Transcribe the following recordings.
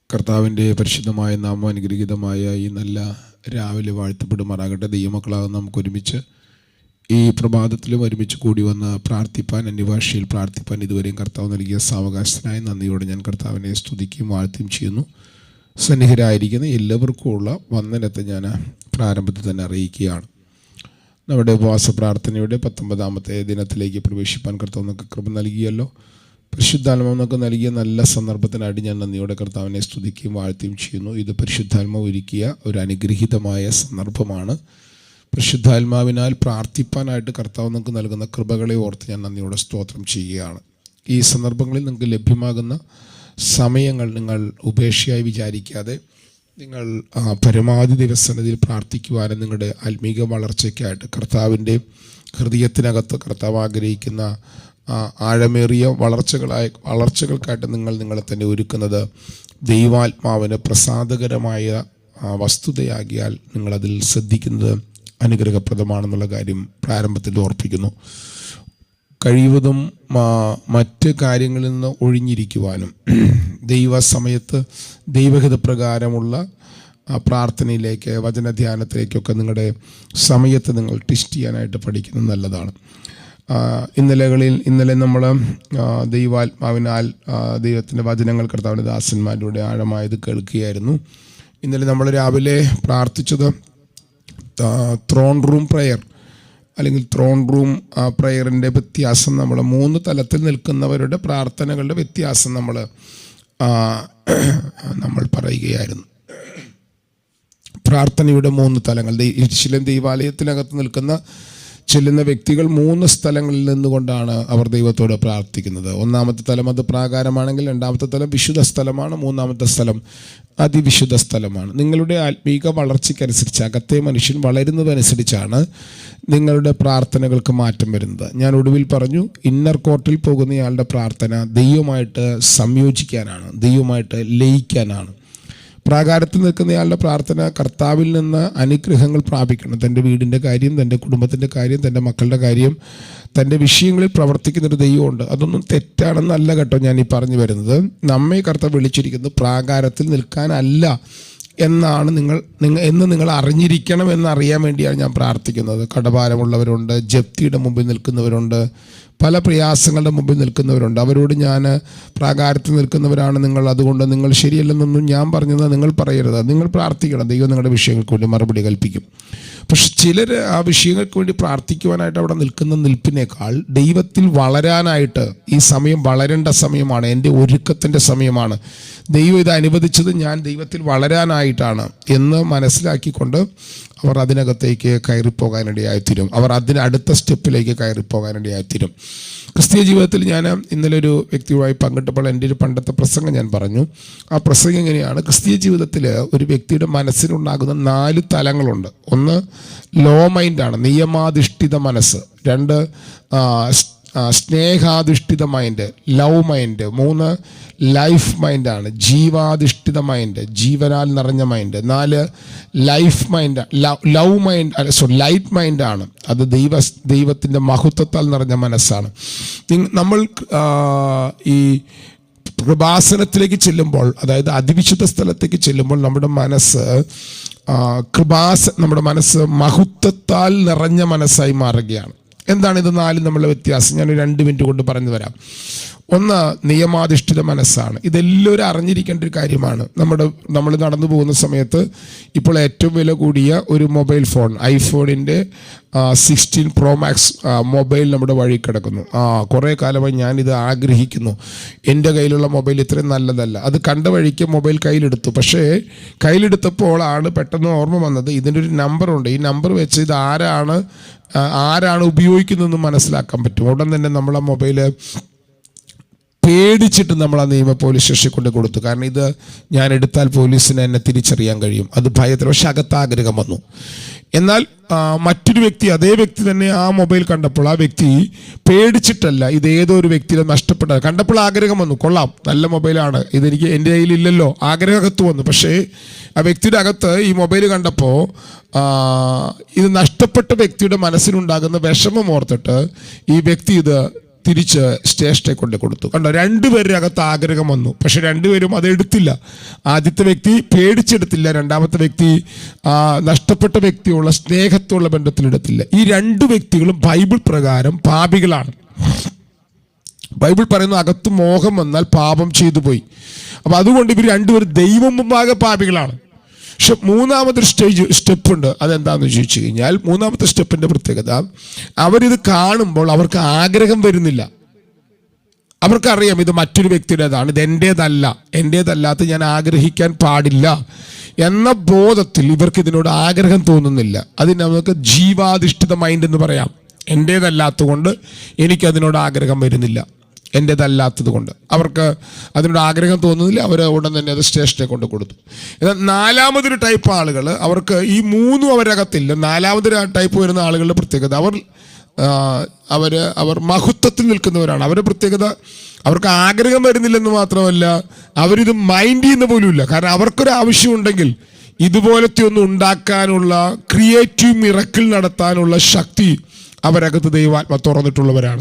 കർത്താവിൻ്റെ പരിശുദ്ധമായ നാമം അനുഗ്രഹീതമായ ഈ നല്ല രാവിലെ വാഴ്ത്തപ്പെടുമാറാകട്ടെ. ദൈവമക്കളാകുന്ന നമുക്ക് ഒരുമിച്ച് ഈ പ്രഭാതത്തിലും ഒരുമിച്ച് കൂടി വന്ന് പ്രാർത്ഥിപ്പാൻ, അന്യഭാഷയിൽ പ്രാർത്ഥിപ്പാൻ ഇതുവരെയും കർത്താവ് നൽകിയ സാവകാശത്തിനായി നന്ദിയോടെ ഞാൻ കർത്താവിനെ സ്തുതിക്കുകയും വാഴ്ത്തുകയും ചെയ്യുന്നു. സന്നിഹിതരായിരിക്കുന്ന എല്ലാവർക്കുമുള്ള വന്ദനത്തെ ഞാൻ പ്രാരംഭത്തിൽ തന്നെ അറിയിക്കുകയാണ്. നമ്മുടെ ഉപവാസ പ്രാർത്ഥനയുടെ 19ാമത്തെ ദിനത്തിലേക്ക് പ്രവേശിപ്പാൻ കർത്താവ് നമുക്ക് കൃപ നൽകിയല്ലോ. പരിശുദ്ധാത്മാവ് നമുക്ക് നൽകിയ നല്ല സന്ദർഭത്തിനായിട്ട് ഞാൻ നന്ദിയോടെ കർത്താവിനെ സ്തുതിക്കുകയും വാഴ്ത്തുകയും ചെയ്യുന്നു. ഇത് പരിശുദ്ധാത്മാവ് ഒരുക്കിയ ഒരു അനുഗ്രഹീതമായ സന്ദർഭമാണ്. പരിശുദ്ധാത്മാവിനാൽ പ്രാർത്ഥിപ്പാനായിട്ട് കർത്താവ് നമുക്ക് നൽകുന്ന കൃപകളെ ഓർത്ത് ഞാൻ നന്ദിയോടെ സ്തോത്രം ചെയ്യുകയാണ്. ഈ സന്ദർഭങ്ങളിൽ നിങ്ങൾക്ക് ലഭ്യമാകുന്ന സമയങ്ങൾ നിങ്ങൾ ഉപേക്ഷയായി വിചാരിക്കാതെ നിങ്ങൾ പരമാവധി ദിവസത്തിൽ പ്രാർത്ഥിക്കുവാനും നിങ്ങളുടെ ആത്മീക വളർച്ചയ്ക്കായിട്ട് കർത്താവിൻ്റെ ഹൃദയത്തിനകത്ത് കർത്താവ് ആഗ്രഹിക്കുന്ന ആഴമേറിയ വളർച്ചകൾക്കായിട്ട് നിങ്ങൾ നിങ്ങളെ തന്നെ ഒരുക്കുന്നത് ദൈവാത്മാവിന് പ്രസാദകരമായ വസ്തുതയാകിയാൽ നിങ്ങളതിൽ ശ്രദ്ധിക്കുന്നത് അനുഗ്രഹപ്രദമാണെന്നുള്ള കാര്യം പ്രാരംഭത്തിൽ ഓർപ്പിക്കുന്നു. കഴിവതും മറ്റ് കാര്യങ്ങളിൽ നിന്ന് ഒഴിഞ്ഞിരിക്കുവാനും ദൈവസമയത്ത് ദൈവഹിതപ്രകാരമുള്ള പ്രാർത്ഥനയിലേക്ക്, വചനധ്യാനത്തിലേക്കൊക്കെ നിങ്ങളുടെ സമയത്ത് നിങ്ങൾ ടെസ്റ്റ് ചെയ്യാനായിട്ട് പഠിക്കുന്നത് നല്ലതാണ്. ഇന്നലെ നമ്മൾ ദൈവാത്മാവിനാൽ ദൈവത്തിൻ്റെ വചനങ്ങൾ കർത്താവിൻ്റെ ദാസന്മാരുടെ ആഴമായത് കേൾക്കുകയായിരുന്നു. ഇന്നലെ നമ്മൾ രാവിലെ പ്രാർത്ഥിച്ചത് ത്രോൺ റൂം പ്രയർ അല്ലെങ്കിൽ ത്രോൺ റൂം പ്രയറിൻ്റെ വ്യത്യാസം, നമ്മൾ 3 തലത്തിൽ നിൽക്കുന്നവരുടെ പ്രാർത്ഥനകളുടെ വ്യത്യാസം നമ്മൾ പറയുകയായിരുന്നു. പ്രാർത്ഥനയുടെ 3 തലങ്ങൾ. യെരൂശലേം ദൈവാലയത്തിനകത്ത് ചെല്ലുന്ന വ്യക്തികൾ 3 സ്ഥലങ്ങളിൽ നിന്നുകൊണ്ടാണ് അവർ ദൈവത്തോട് പ്രാർത്ഥിക്കുന്നത്. 1-ാമത്തെ തലം അത് പ്രാകാരമാണെങ്കിൽ, 2-ാമത്തെ തലം വിശുദ്ധ സ്ഥലമാണ്, 3-ാമത്തെ സ്ഥലം അതിവിശുദ്ധ സ്ഥലമാണ്. നിങ്ങളുടെ ആത്മീക വളർച്ചയ്ക്കനുസരിച്ച്, അകത്തെ മനുഷ്യൻ വളരുന്നതനുസരിച്ചാണ് നിങ്ങളുടെ പ്രാർത്ഥനകൾക്ക് മാറ്റം വരുന്നത്. ഞാൻ ഒടുവിൽ പറഞ്ഞു, ഇന്നർ കോർട്ടിൽ പോകുന്നയാളുടെ പ്രാർത്ഥന ദൈവമായിട്ട് സംയോജിക്കാനാണ്, ദൈവമായിട്ട് ലയിക്കാനാണ്. പ്രാകാരത്തിൽ നിൽക്കുന്നയാളുടെ പ്രാർത്ഥന കർത്താവിൽ നിന്ന് അനുഗ്രഹങ്ങൾ പ്രാപിക്കണം. തൻ്റെ വീടിൻ്റെ കാര്യം, തൻ്റെ കുടുംബത്തിൻ്റെ കാര്യം, തൻ്റെ മക്കളുടെ കാര്യം, തൻ്റെ വിഷയങ്ങളിൽ പ്രവർത്തിക്കുന്നൊരു ദൈവമുണ്ട്. അതൊന്നും തെറ്റാണെന്നല്ല കേട്ടോ ഞാൻ ഈ പറഞ്ഞു വരുന്നത്. നമ്മെ കർത്താവ് വിളിച്ചിരിക്കുന്നത് പ്രാകാരത്തിൽ നിൽക്കാനല്ല എന്നാണ് നിങ്ങൾ അറിഞ്ഞിരിക്കണം എന്നറിയാൻ വേണ്ടിയാണ് ഞാൻ പ്രാർത്ഥിക്കുന്നത്. കടഭാരമുള്ളവരുണ്ട്, ജപ്തിയുടെ മുമ്പിൽ നിൽക്കുന്നവരുണ്ട്, പല പ്രയാസങ്ങളുടെ മുമ്പിൽ നിൽക്കുന്നവരുണ്ട്. അവരോട് ഞാൻ പ്രാകാരത്തിൽ നിൽക്കുന്നവരാണ് നിങ്ങൾ, അതുകൊണ്ട് നിങ്ങൾ ശരിയല്ലെന്നൊന്നും ഞാൻ പറഞ്ഞത് നിങ്ങൾ പറയരുത്. നിങ്ങൾ പ്രാർത്ഥിക്കണം, ദൈവം നിങ്ങളുടെ വിഷയങ്ങൾക്ക് വേണ്ടി മറുപടി കൽപ്പിക്കും. പക്ഷെ ചിലർ ആ വിഷയങ്ങൾക്ക് വേണ്ടി പ്രാർത്ഥിക്കുവാനായിട്ട് അവിടെ നിൽക്കുന്ന നിൽപ്പിനേക്കാൾ ദൈവത്തിൽ വളരാനായിട്ട് ഈ സമയം വളരേണ്ട സമയമാണ്, എൻ്റെ ഒരുക്കത്തിൻ്റെ സമയമാണ്, ദൈവം ഇത് അനുവദിച്ചത് ഞാൻ ദൈവത്തിൽ വളരാനായിട്ടാണ് എന്ന് മനസ്സിലാക്കിക്കൊണ്ട് അവർ അതിനകത്തേക്ക് കയറിപ്പോകാനിടയായിത്തീരും. അവർ അടുത്ത സ്റ്റെപ്പിലേക്ക് കയറിപ്പോകാനിടയായിത്തീരും. ക്രിസ്തീയ ജീവിതത്തിൽ ഞാൻ ഇന്നലെ ഒരു വ്യക്തിയുമായി പങ്കിട്ടപ്പോൾ എൻ്റെ ഒരു പണ്ടത്തെ പ്രസംഗം ഞാൻ പറഞ്ഞു. ആ പ്രസംഗം എങ്ങനെയാണ്? ക്രിസ്തീയ ജീവിതത്തിൽ ഒരു വ്യക്തിയുടെ മനസ്സിനുണ്ടാകുന്ന 4 തലങ്ങളുണ്ട്. 1 ലോ മൈൻഡാണ്, നിയമാധിഷ്ഠിത മനസ്സ്. 2 സ്നേഹാധിഷ്ഠിത മൈൻഡ്, ലവ് മൈൻഡ്. 3 ലൈഫ് മൈൻഡാണ്, ജീവാധിഷ്ഠിത മൈൻഡ്, ജീവനാൽ നിറഞ്ഞ mind. 4 life mind, love mind, light മൈൻഡാണ്. അത് ദൈവത്തിൻ്റെ മഹത്വത്താൽ നിറഞ്ഞ മനസ്സാണ്. നമ്മൾ ഈ കൃപാസനത്തിലേക്ക് ചെല്ലുമ്പോൾ, അതായത് അതിവിശുദ്ധ സ്ഥലത്തേക്ക് ചെല്ലുമ്പോൾ നമ്മുടെ മനസ്സ് മഹത്വത്താൽ നിറഞ്ഞ മനസ്സായി മാറുകയാണ്. എന്താണ് ഇത് 4 നമ്മളുടെ വ്യത്യാസം? ഞാൻ 2 മിനിറ്റ് കൊണ്ട് പറഞ്ഞു തരാം. 1 നിയമാധിഷ്ഠിത മനസ്സാണ്. ഇതെല്ലാവരും അറിഞ്ഞിരിക്കേണ്ട ഒരു കാര്യമാണ്. നമ്മൾ നടന്നു പോകുന്ന സമയത്ത് ഇപ്പോൾ ഏറ്റവും വില കൂടിയ ഒരു മൊബൈൽ ഫോൺ, ഐഫോണിൻ്റെ 16 Pro Max മൊബൈൽ നമ്മുടെ വഴി കിടക്കുന്നു. കുറേ കാലമായി ഞാനിത് ആഗ്രഹിക്കുന്നു. എൻ്റെ കയ്യിലുള്ള മൊബൈൽ ഇത്രയും നല്ലതല്ല. അത് കണ്ട വഴിക്ക് മൊബൈൽ കയ്യിലെടുത്തു. പക്ഷേ കയ്യിലെടുത്തപ്പോൾ പെട്ടെന്ന് ഓർമ്മ വന്നത്, ഇതിൻ്റെ ഒരു നമ്പറുണ്ട്. ഈ നമ്പർ വെച്ച് ഇത് ആരാണ് ഉപയോഗിക്കുന്നതെന്ന് മനസ്സിലാക്കാൻ പറ്റും. ഉടൻ തന്നെ നമ്മൾ ആ മൊബൈൽ പേടിച്ചിട്ട് നമ്മൾ ആ നിയമ പോലീസ് സ്റ്റേഷനിൽ കൊണ്ട് കൊടുത്തു. കാരണം ഇത് ഞാൻ എടുത്താൽ പോലീസിന് എന്നെ തിരിച്ചറിയാൻ കഴിയും. അത് ഭയത്തിൽ. പക്ഷെ അകത്താഗ്രഹം വന്നു. എന്നാൽ മറ്റൊരു വ്യക്തി, അതേ വ്യക്തി തന്നെ ആ മൊബൈൽ കണ്ടപ്പോൾ ആ വ്യക്തി പേടിച്ചിട്ടല്ല, ഇത് ഏതോ ഒരു വ്യക്തിയുടെ നഷ്ടപ്പെട്ട കണ്ടപ്പോൾ ആഗ്രഹം വന്നു. കൊള്ളാം, നല്ല മൊബൈലാണ്, ഇതെനിക്ക് എൻ്റെ കയ്യിലില്ലല്ലോ, ആഗ്രഹത്ത് വന്നു. പക്ഷേ ആ വ്യക്തിയുടെ അകത്ത് ഈ മൊബൈൽ കണ്ടപ്പോൾ ഇത് നഷ്ടപ്പെട്ട വ്യക്തിയുടെ മനസ്സിലുണ്ടാകുന്ന വിഷമം ഓർത്തിട്ട് ഈ വ്യക്തി ഇത് തിരിച്ച് സ്റ്റേഷനിൽ കൊണ്ട് കൊടുത്തു. കണ്ടോ, രണ്ടുപേരുടെ അകത്ത് ആഗ്രഹം വന്നു, പക്ഷെ രണ്ടുപേരും അത് എടുത്തില്ല. ആദ്യത്തെ വ്യക്തി പേടിച്ചെടുത്തില്ല, രണ്ടാമത്തെ വ്യക്തി നഷ്ടപ്പെട്ട വ്യക്തിയുള്ള സ്നേഹത്തുള്ള ബന്ധത്തിലെടുത്തില്ല. ഈ രണ്ടു വ്യക്തികളും ബൈബിൾ പ്രകാരം പാപികളാണ്. ബൈബിൾ പറയുന്നു അകത്ത് മോഹം വന്നാൽ പാപം ചെയ്തു പോയി. അപ്പം അതുകൊണ്ട് ഇവർ രണ്ടുപേരും ദൈവം മുമ്പാകെ പാപികളാണ്. പക്ഷെ മൂന്നാമത്തെ സ്റ്റെപ്പ് ഉണ്ട്. അതെന്താണെന്ന് ചോദിച്ചു കഴിഞ്ഞാൽ, മൂന്നാമത്തെ സ്റ്റെപ്പിന്റെ പ്രത്യേകത, അവരിത് കാണുമ്പോൾ അവർക്ക് ആഗ്രഹം വരുന്നില്ല. അവർക്കറിയാം ഇത് മറ്റൊരു വ്യക്തിയുടേതാണ്, ഇത് എൻ്റേതല്ലാത്ത ഞാൻ ആഗ്രഹിക്കാൻ പാടില്ല എന്ന ബോധത്തിൽ ഇവർക്ക് ഇതിനോട് ആഗ്രഹം തോന്നുന്നില്ല. അതിന് നമുക്ക് ജീവാധിഷ്ഠിത മൈൻഡ് എന്ന് പറയാം. എൻ്റേതല്ലാത്തത് കൊണ്ട് എനിക്കതിനോട് ആഗ്രഹം വരുന്നില്ല, എൻ്റേതല്ലാത്തത് കൊണ്ട് അവർക്ക് അതിനോട് ആഗ്രഹം തോന്നുന്നില്ല. അവർ ഉടൻ തന്നെ അത് സ്റ്റേഷനിൽ കൊണ്ട് കൊടുത്തു. എന്നാൽ നാലാമതൊരു ടൈപ്പ് ആളുകൾ, അവർക്ക് ഈ മൂന്നും അവരകത്തില്ല. നാലാമതൊരു ടൈപ്പ് വരുന്ന ആളുകളുടെ പ്രത്യേകത, അവർ മഹത്വത്തിൽ നിൽക്കുന്നവരാണ്. അവരുടെ പ്രത്യേകത, അവർക്ക് ആഗ്രഹം വരുന്നില്ലെന്ന് മാത്രമല്ല, അവരിത് മൈൻഡ് ചെയ്യുന്ന പോലുമില്ല. കാരണം അവർക്കൊരു ആവശ്യമുണ്ടെങ്കിൽ ഇതുപോലത്തെ ഒന്നും ഉണ്ടാക്കാനുള്ള, ക്രിയേറ്റീവ് മിറക്കിൾ നടത്താനുള്ള ശക്തി അവരകത്ത് ദൈവാത്മ തുറന്നിട്ടുള്ളവരാണ്.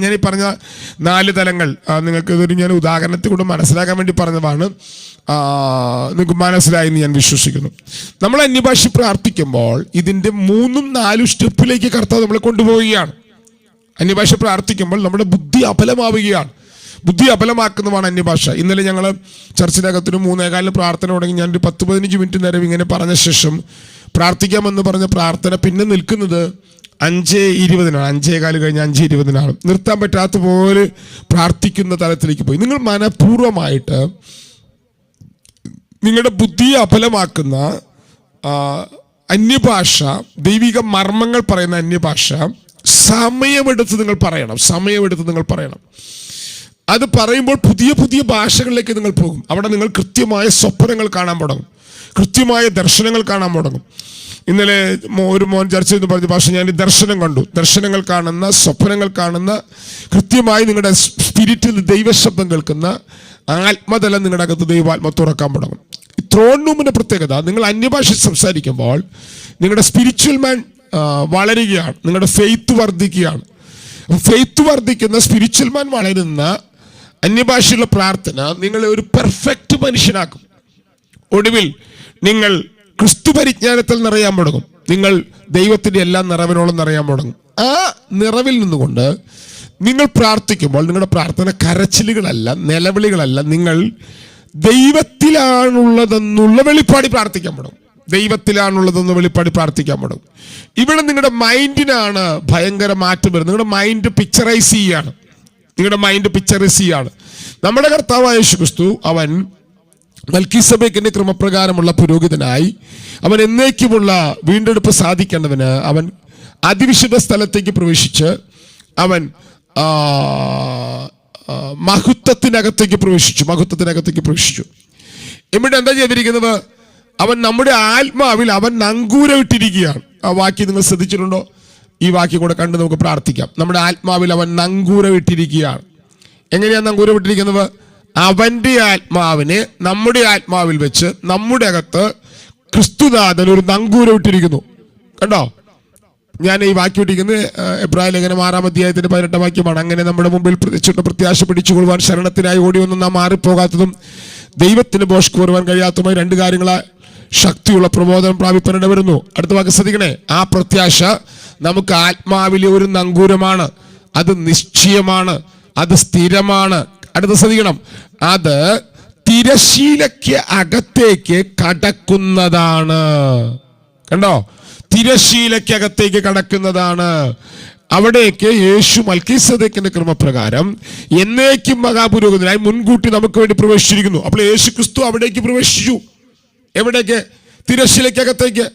ഞാൻ ഈ പറഞ്ഞ 4 തലങ്ങൾ നിങ്ങൾക്ക് ഇതൊരു ഞാൻ ഉദാഹരണത്തിൽ കൊണ്ട് മനസ്സിലാക്കാൻ വേണ്ടി പറഞ്ഞതാണ്. നിങ്ങൾക്ക് മനസ്സിലായി എന്ന് ഞാൻ വിശ്വസിക്കുന്നു. നമ്മൾ അന്യഭാഷ പ്രാർത്ഥിക്കുമ്പോൾ ഇതിൻ്റെ 3ഉം 4ഉം സ്റ്റെപ്പിലേക്ക് കർത്താവ് നമ്മളെ കൊണ്ടുപോവുകയാണ്. അന്യഭാഷ പ്രാർത്ഥിക്കുമ്പോൾ നമ്മുടെ ബുദ്ധി അബലമാവുകയാണ്. ബുദ്ധി അബലമാക്കുന്നതാണ് അന്യഭാഷ. ഇന്നലെ ഞങ്ങൾ ചർച്ചിനകത്തിന് 3:15 പ്രാർത്ഥന തുടങ്ങി. ഞാനൊരു 10-15 മിനിറ്റ് നേരം ഇങ്ങനെ പറഞ്ഞ ശേഷം പ്രാർത്ഥിക്കാമെന്ന് പറഞ്ഞ പ്രാർത്ഥന പിന്നെ നിൽക്കുന്നത് 5:20 5:15 കഴിഞ്ഞ് 5:20 നിർത്താൻ പറ്റാത്ത പോലെ പ്രാർത്ഥിക്കുന്ന തലത്തിലേക്ക് പോയി. നിങ്ങൾ മനഃപൂർവ്വമായിട്ട് നിങ്ങളുടെ ബുദ്ധിയെ അബലമാക്കുന്ന അന്യഭാഷ, ദൈവിക മർമ്മങ്ങൾ പറയുന്ന അന്യഭാഷ സമയമെടുത്ത് നിങ്ങൾ പറയണം. അത് പറയുമ്പോൾ പുതിയ പുതിയ ഭാഷകളിലേക്ക് നിങ്ങൾ പോകും. അവിടെ നിങ്ങൾ കൃത്യമായ സ്വപ്നങ്ങൾ കാണാൻ തുടങ്ങും, കൃത്യമായ ദർശനങ്ങൾ കാണാൻ തുടങ്ങും. ഇന്നലെ ഒരു മോൻ ചർച്ച എന്ന് പറഞ്ഞ ഭാഷ, ഞാൻ ദർശനം കണ്ടു. ദർശനങ്ങൾ കാണുന്ന, സ്വപ്നങ്ങൾ കാണുന്ന, കൃത്യമായി നിങ്ങളുടെ സ്പിരിറ്റിൽ ദൈവശബ്ദം കേൾക്കുന്ന ആത്മതലം നിങ്ങളുടെ അകത്ത് ദൈവാത്മ തുറക്കാൻ തുടങ്ങും. ത്രോൺ റൂമിന്റെ പ്രത്യേകത, നിങ്ങൾ അന്യഭാഷ സംസാരിക്കുമ്പോൾ നിങ്ങളുടെ സ്പിരിച്വൽ മാൻ വളരുകയാണ്, നിങ്ങളുടെ ഫെയ്ത്ത് വർദ്ധിക്കുകയാണ്. ഫെയ്ത്ത് വർദ്ധിക്കുന്ന, സ്പിരിച്വൽ മാൻ വളരുന്ന അന്യഭാഷയുള്ള പ്രാർത്ഥന നിങ്ങളെ ഒരു പെർഫെക്റ്റ് മനുഷ്യനാക്കും. ഒടുവിൽ നിങ്ങൾ ക്രിസ്തു പരിജ്ഞാനത്തിൽ നിറയാൻ തുടങ്ങും. നിങ്ങൾ ദൈവത്തിന്റെ എല്ലാ നിറവിനോളം നിറയാൻ തുടങ്ങും. ആ നിറവിൽ നിന്നുകൊണ്ട് നിങ്ങൾ പ്രാർത്ഥിക്കുമ്പോൾ നിങ്ങളുടെ പ്രാർത്ഥന കരച്ചിലുകളല്ല, നിലവിളികളല്ല, നിങ്ങൾ ദൈവത്തിലാണുള്ളതെന്നുള്ള വെളിപ്പാടി പ്രാർത്ഥിക്കാൻ തുടങ്ങും. വെളിപ്പാടി പ്രാർത്ഥിക്കാൻ തുടങ്ങും. ഇവിടെ നിങ്ങളുടെ മൈൻഡിനാണ് ഭയങ്കര മാറ്റം വരുന്നത്. നിങ്ങളുടെ മൈൻഡ് പിക്ചറൈസ് ചെയ്യാണ്. നമ്മുടെ കർത്താവായ യേശുക്രിസ്തു, അവൻ മൽക്കീസദേക്കിന്റെ ക്രമപ്രകാരമുള്ള പുരോഹിതനായി, അവൻ എന്നേക്കുമുള്ള വീണ്ടെടുപ്പ് സാധിക്കേണ്ടതിന് അവൻ അതിവിശുദ്ധ സ്ഥലത്തേക്ക് പ്രവേശിച്ച് അവൻ മഹത്വത്തിനകത്തേക്ക് പ്രവേശിച്ചു. ഇവിടെ എന്താ ചെയ്തിരിക്കുന്നത്? അവൻ നമ്മുടെ ആത്മാവിൽ അവൻ നങ്കൂരമിട്ടിരിക്കുകയാണ്. ആ വാക്യം നിങ്ങൾ ശ്രദ്ധിച്ചിട്ടുണ്ടോ? ഈ വാക്യം കൂടെ കണ്ട് നമുക്ക് പ്രാർത്ഥിക്കാം. നമ്മുടെ ആത്മാവിൽ അവൻ നങ്കൂരമിട്ടിരിക്കുകയാണ്. എങ്ങനെയാണ് നങ്കൂരമിട്ടിരിക്കുന്നത്? അവന്റെ ആത്മാവിനെ നമ്മുടെ ആത്മാവിൽ വെച്ച് നമ്മുടെ അകത്ത് ക്രിസ്തുനാഥൻ ഒരു നങ്കൂരം ഇട്ടിരിക്കുന്നു. കണ്ടോ? ഞാൻ ഈ വാക്യം ഇട്ടിരിക്കുന്നത് എബ്രായ ലേഖനം 6-ാം അധ്യായത്തിന്റെ 18-ാം വാക്യമാണ്. അങ്ങനെ നമ്മുടെ മുമ്പിൽ പ്രത്യാശ പിടിച്ചുകൊള്ളുവാൻ, ശരണത്തിനായി ഓടിയൊന്നും നാം മാറിപ്പോകാത്തതും ദൈവത്തിന് ബോഷ്ക്ക് വരുവാൻ കഴിയാത്തതുമായി 2 കാര്യങ്ങളാൽ ശക്തിയുള്ള പ്രബോധനം പ്രാപിപ്പേണ്ട വരുന്നു. അടുത്ത വാക്ക് ശ്രദ്ധിക്കണേ. ആ പ്രത്യാശ നമുക്ക് ആത്മാവിലെ ഒരു നങ്കൂരമാണ്. അത് നിശ്ചയമാണ്, അത് സ്ഥിരമാണ്. അടുത്ത ശ്രദ്ധിക്കണം. അത് തിരശീലയ്ക്ക് അകത്തേക്ക് കടക്കുന്നതാണ്. കണ്ടോ? തിരശീലയ്ക്ക് അകത്തേക്ക് കടക്കുന്നതാണ്. അവിടേക്ക് യേശു മൽക്കീസദേക്കിന്റെ ക്രമപ്രകാരം എന്നേക്കും മഹാപുരോഹിതനായി മുൻകൂട്ടി നമുക്ക് വേണ്ടി പ്രവേശിച്ചിരിക്കുന്നു. അപ്പോൾ യേശു ക്രിസ്തു അവിടേക്ക് പ്രവേശിച്ചു. എവിടേക്ക്? തിരശീലയ്ക്കകത്തേക്ക്.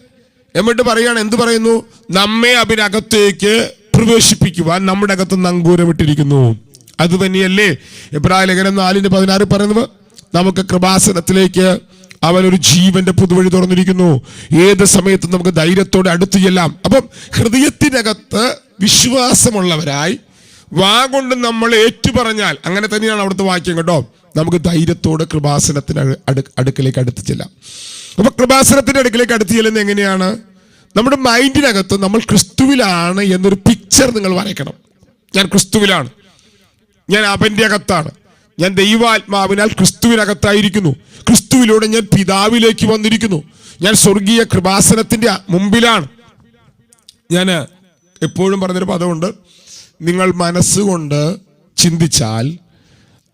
എന്നിട്ട് പറയാണ്, എന്ത് പറയുന്നു? നമ്മെ അതിനകത്തേക്ക് പ്രവേശിപ്പിക്കുവാൻ നമ്മുടെ അകത്ത് നങ്കൂരമിട്ടിരിക്കുന്നു. അത് തന്നെയല്ലേ എബ്രായ ലേഖനം 4:16 പറയുന്നത്? നമുക്ക് കൃപാസനത്തിലേക്ക് അവൻ ഒരു ജീവന്റെ പുതുവഴി തുറന്നിരിക്കുന്നു. ഏത് സമയത്തും നമുക്ക് ധൈര്യത്തോടെ അടുത്തു ചെല്ലാം. അപ്പം ഹൃദയത്തിനകത്ത് വിശ്വാസമുള്ളവരായി വാ കൊണ്ട് നമ്മൾ ഏറ്റുപറഞ്ഞാൽ, അങ്ങനെ തന്നെയാണ് അവിടുത്തെ വാക്യം കേട്ടോ, നമുക്ക് ധൈര്യത്തോടെ കൃപാസനത്തിന് അടുക്കലേക്ക് അടുത്ത് ചെല്ലാം. അപ്പൊ കൃപാസനത്തിന്റെ അടുക്കലേക്ക് അടുത്ത് ചെല്ലുന്നത് എങ്ങനെയാണ്? നമ്മുടെ മൈൻഡിനകത്ത് നമ്മൾ ക്രിസ്തുവിലാണ് എന്നൊരു പിക്ചർ നിങ്ങൾ വരയ്ക്കണം. ഞാൻ ക്രിസ്തുവിലാണ്, ഞാൻ അവന്റെ അകത്താണ്. ഞാൻ ദൈവാത്മാവിനാൽ ക്രിസ്തുവിനകത്തായിരിക്കുന്നു. ക്രിസ്തുവിലൂടെ ഞാൻ പിതാവിലേക്ക് വന്നിരിക്കുന്നു. ഞാൻ സ്വർഗീയ കൃപാസനത്തിന്റെ മുമ്പിലാണ്. ഞാൻ എപ്പോഴും പറഞ്ഞൊരു പദമുണ്ട്, നിങ്ങൾ മനസ്സുകൊണ്ട് ചിന്തിച്ചാൽ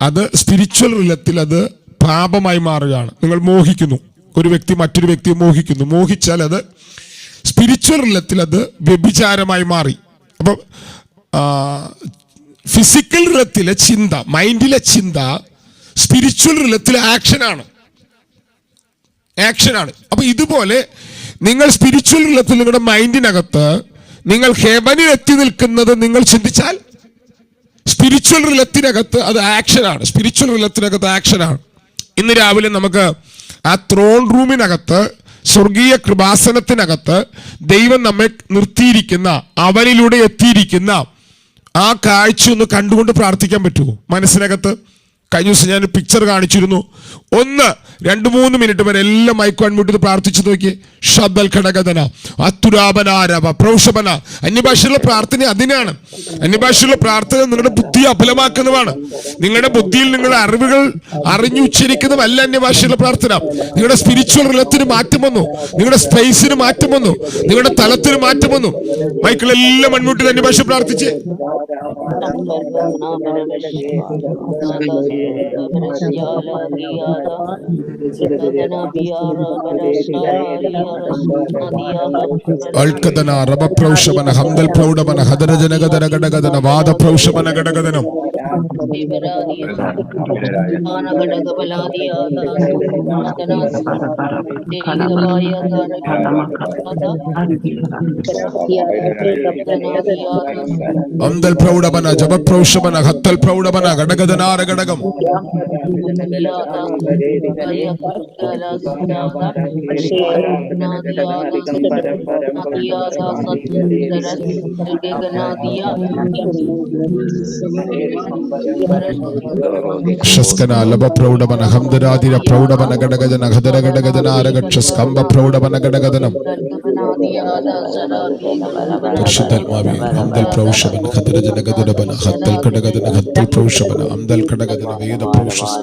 അത് സ്പിരിച്വൽ റിലത്തിൽ അത് പാപമായി മാറുകയാണ്. നിങ്ങൾ മോഹിക്കുന്നു, ഒരു വ്യക്തി മറ്റൊരു വ്യക്തിയെ മോഹിക്കുന്നു, മോഹിച്ചാൽ അത് സ്പിരിച്വൽ റിലത്തിൽ അത് വ്യഭിചാരമായി മാറി. അപ്പം ഫിസിക്കൽ റിലത്തിലെ ചിന്ത, മൈൻഡിലെ ചിന്ത സ്പിരിച്വൽ റിലത്തിലെ ആക്ഷനാണ്. അപ്പൊ ഇതുപോലെ നിങ്ങൾ സ്പിരിച്വൽ റിലത്തിൽ നിങ്ങളുടെ മൈൻഡിനകത്ത് നിങ്ങൾ ഹെവനിൽ എത്തി നിൽക്കുന്നത് നിങ്ങൾ ചിന്തിച്ചാൽ സ്പിരിച്വൽ റിലത്തിനകത്ത് അത് ആക്ഷനാണ്. ഇന്ന് രാവിലെ നമുക്ക് ആ ത്രോൺ റൂമിനകത്ത്, സ്വർഗീയ കൃപാസനത്തിനകത്ത് ദൈവം നമ്മെ നിർത്തിയിരിക്കുന്ന, അവനിലൂടെ എത്തിയിരിക്കുന്ന ആ കാഴ്ച ഒന്ന് കണ്ടുകൊണ്ട് പ്രാർത്ഥിക്കാൻ പറ്റുമോ? മനസ്സിനകത്ത് കഴിഞ്ഞ ദിവസം ഞാൻ പിക്ചർ കാണിച്ചിരുന്നു. 1-2-3 മിനിറ്റ് വരെ എല്ലാം മൈക്ക് അൺമ്യൂട്ട് ചെയ്ത് പ്രാർത്ഥിച്ചു നോക്കി. ശബ്ദൽ ഘടകധന അത്തുരാപനാരവ പ്രൗഷപന. അന്യഭാഷയുള്ള പ്രാർത്ഥന അതിനാണ്. അന്യഭാഷയുള്ള പ്രാർത്ഥന നിങ്ങളുടെ ബുദ്ധിയെ അബലമാക്കുന്നതാണ്. നിങ്ങളുടെ ബുദ്ധിയിൽ നിങ്ങളുടെ അറിവുകൾ അറിഞ്ഞുച്ചരിക്കുന്നതല്ല അന്യഭാഷയുള്ള പ്രാർത്ഥന. നിങ്ങളുടെ സ്പിരിച്വൽ റിലത്തിന് മാറ്റം വന്നു, നിങ്ങളുടെ സ്പേസിന് മാറ്റം വന്നു, നിങ്ങളുടെ തലത്തിന് മാറ്റം വന്നു. മൈക്കിളെല്ലാം അൺമ്യൂട്ട് ചെയ്ത് അന്യഭാഷ പ്രാർത്ഥിച്ച് അൽക്കദന റബപ്രൗഷമന ഹംദൽ പ്രൗഢമന ഹദരജനഗദന ഗടഗദന വാദപ്രൗഷമന ഗടഗദനം അംദൽ പ്രൗഢമന ജപപ്രൗഷമന ഹത്തൽ പ്രൗഢമന ഗടഗദനാര ഗടകം ഷസ്കന ലഭ പ്രൗഢമന ഹംദരാതിര പ്രൗഢമന ഗടഗദന ഹദര ഗടഗദന ആരഗക്ഷ സ്കംഭ പ്രൗഢമന ഗടഗദനം പരിശുദ്ധാത്മാവേ അംദൽ പ്രൗഷമന ഹദര ജനഗദനബന ഹത്തൽ ഗടഗദന ഹത്തൽ പ്രൗഷമന അംദൽ ഗടഗദന വേദ പ്രൗഷസ്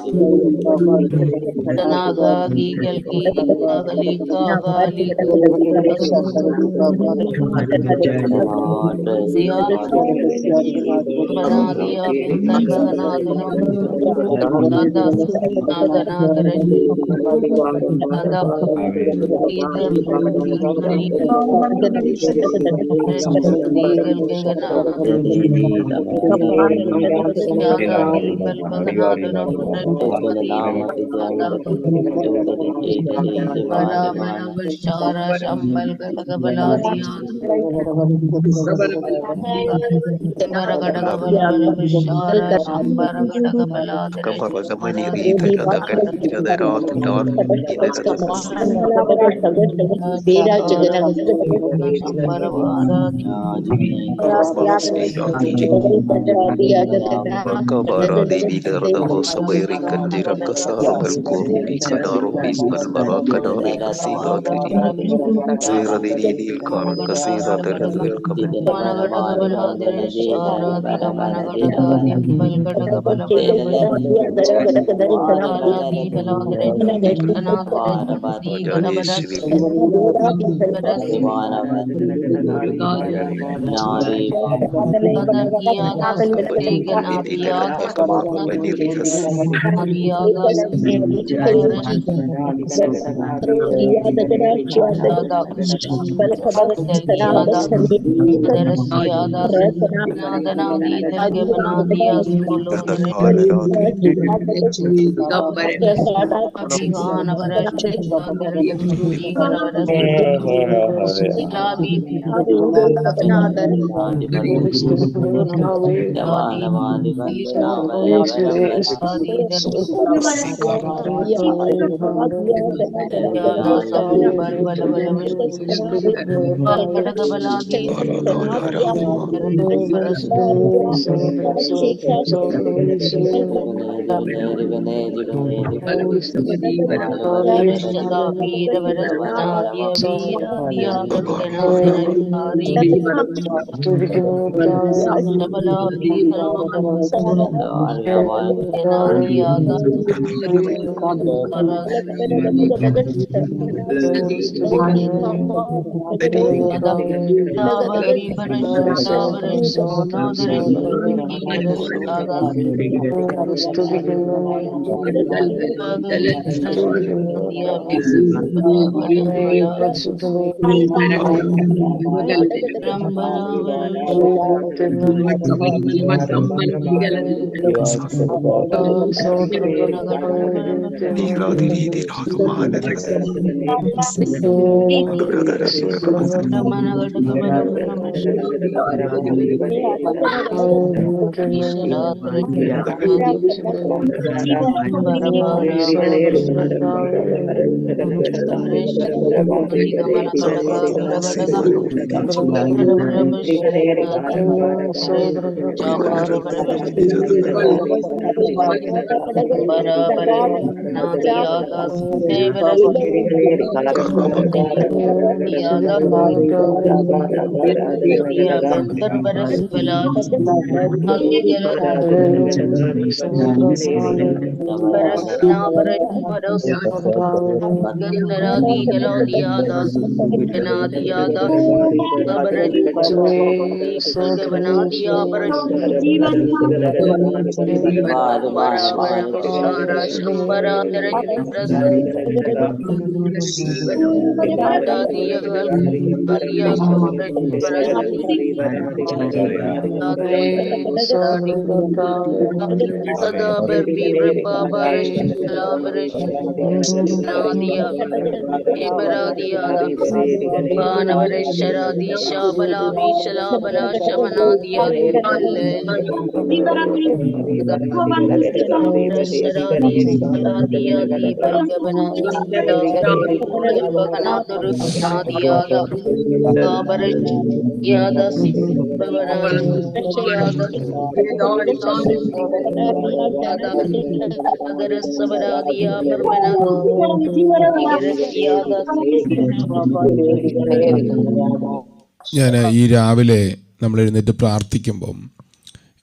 ഞാൻ ഈ രാവിലെ നമ്മൾ എഴുന്നേറ്റ് പ്രാർത്ഥിക്കുമ്പം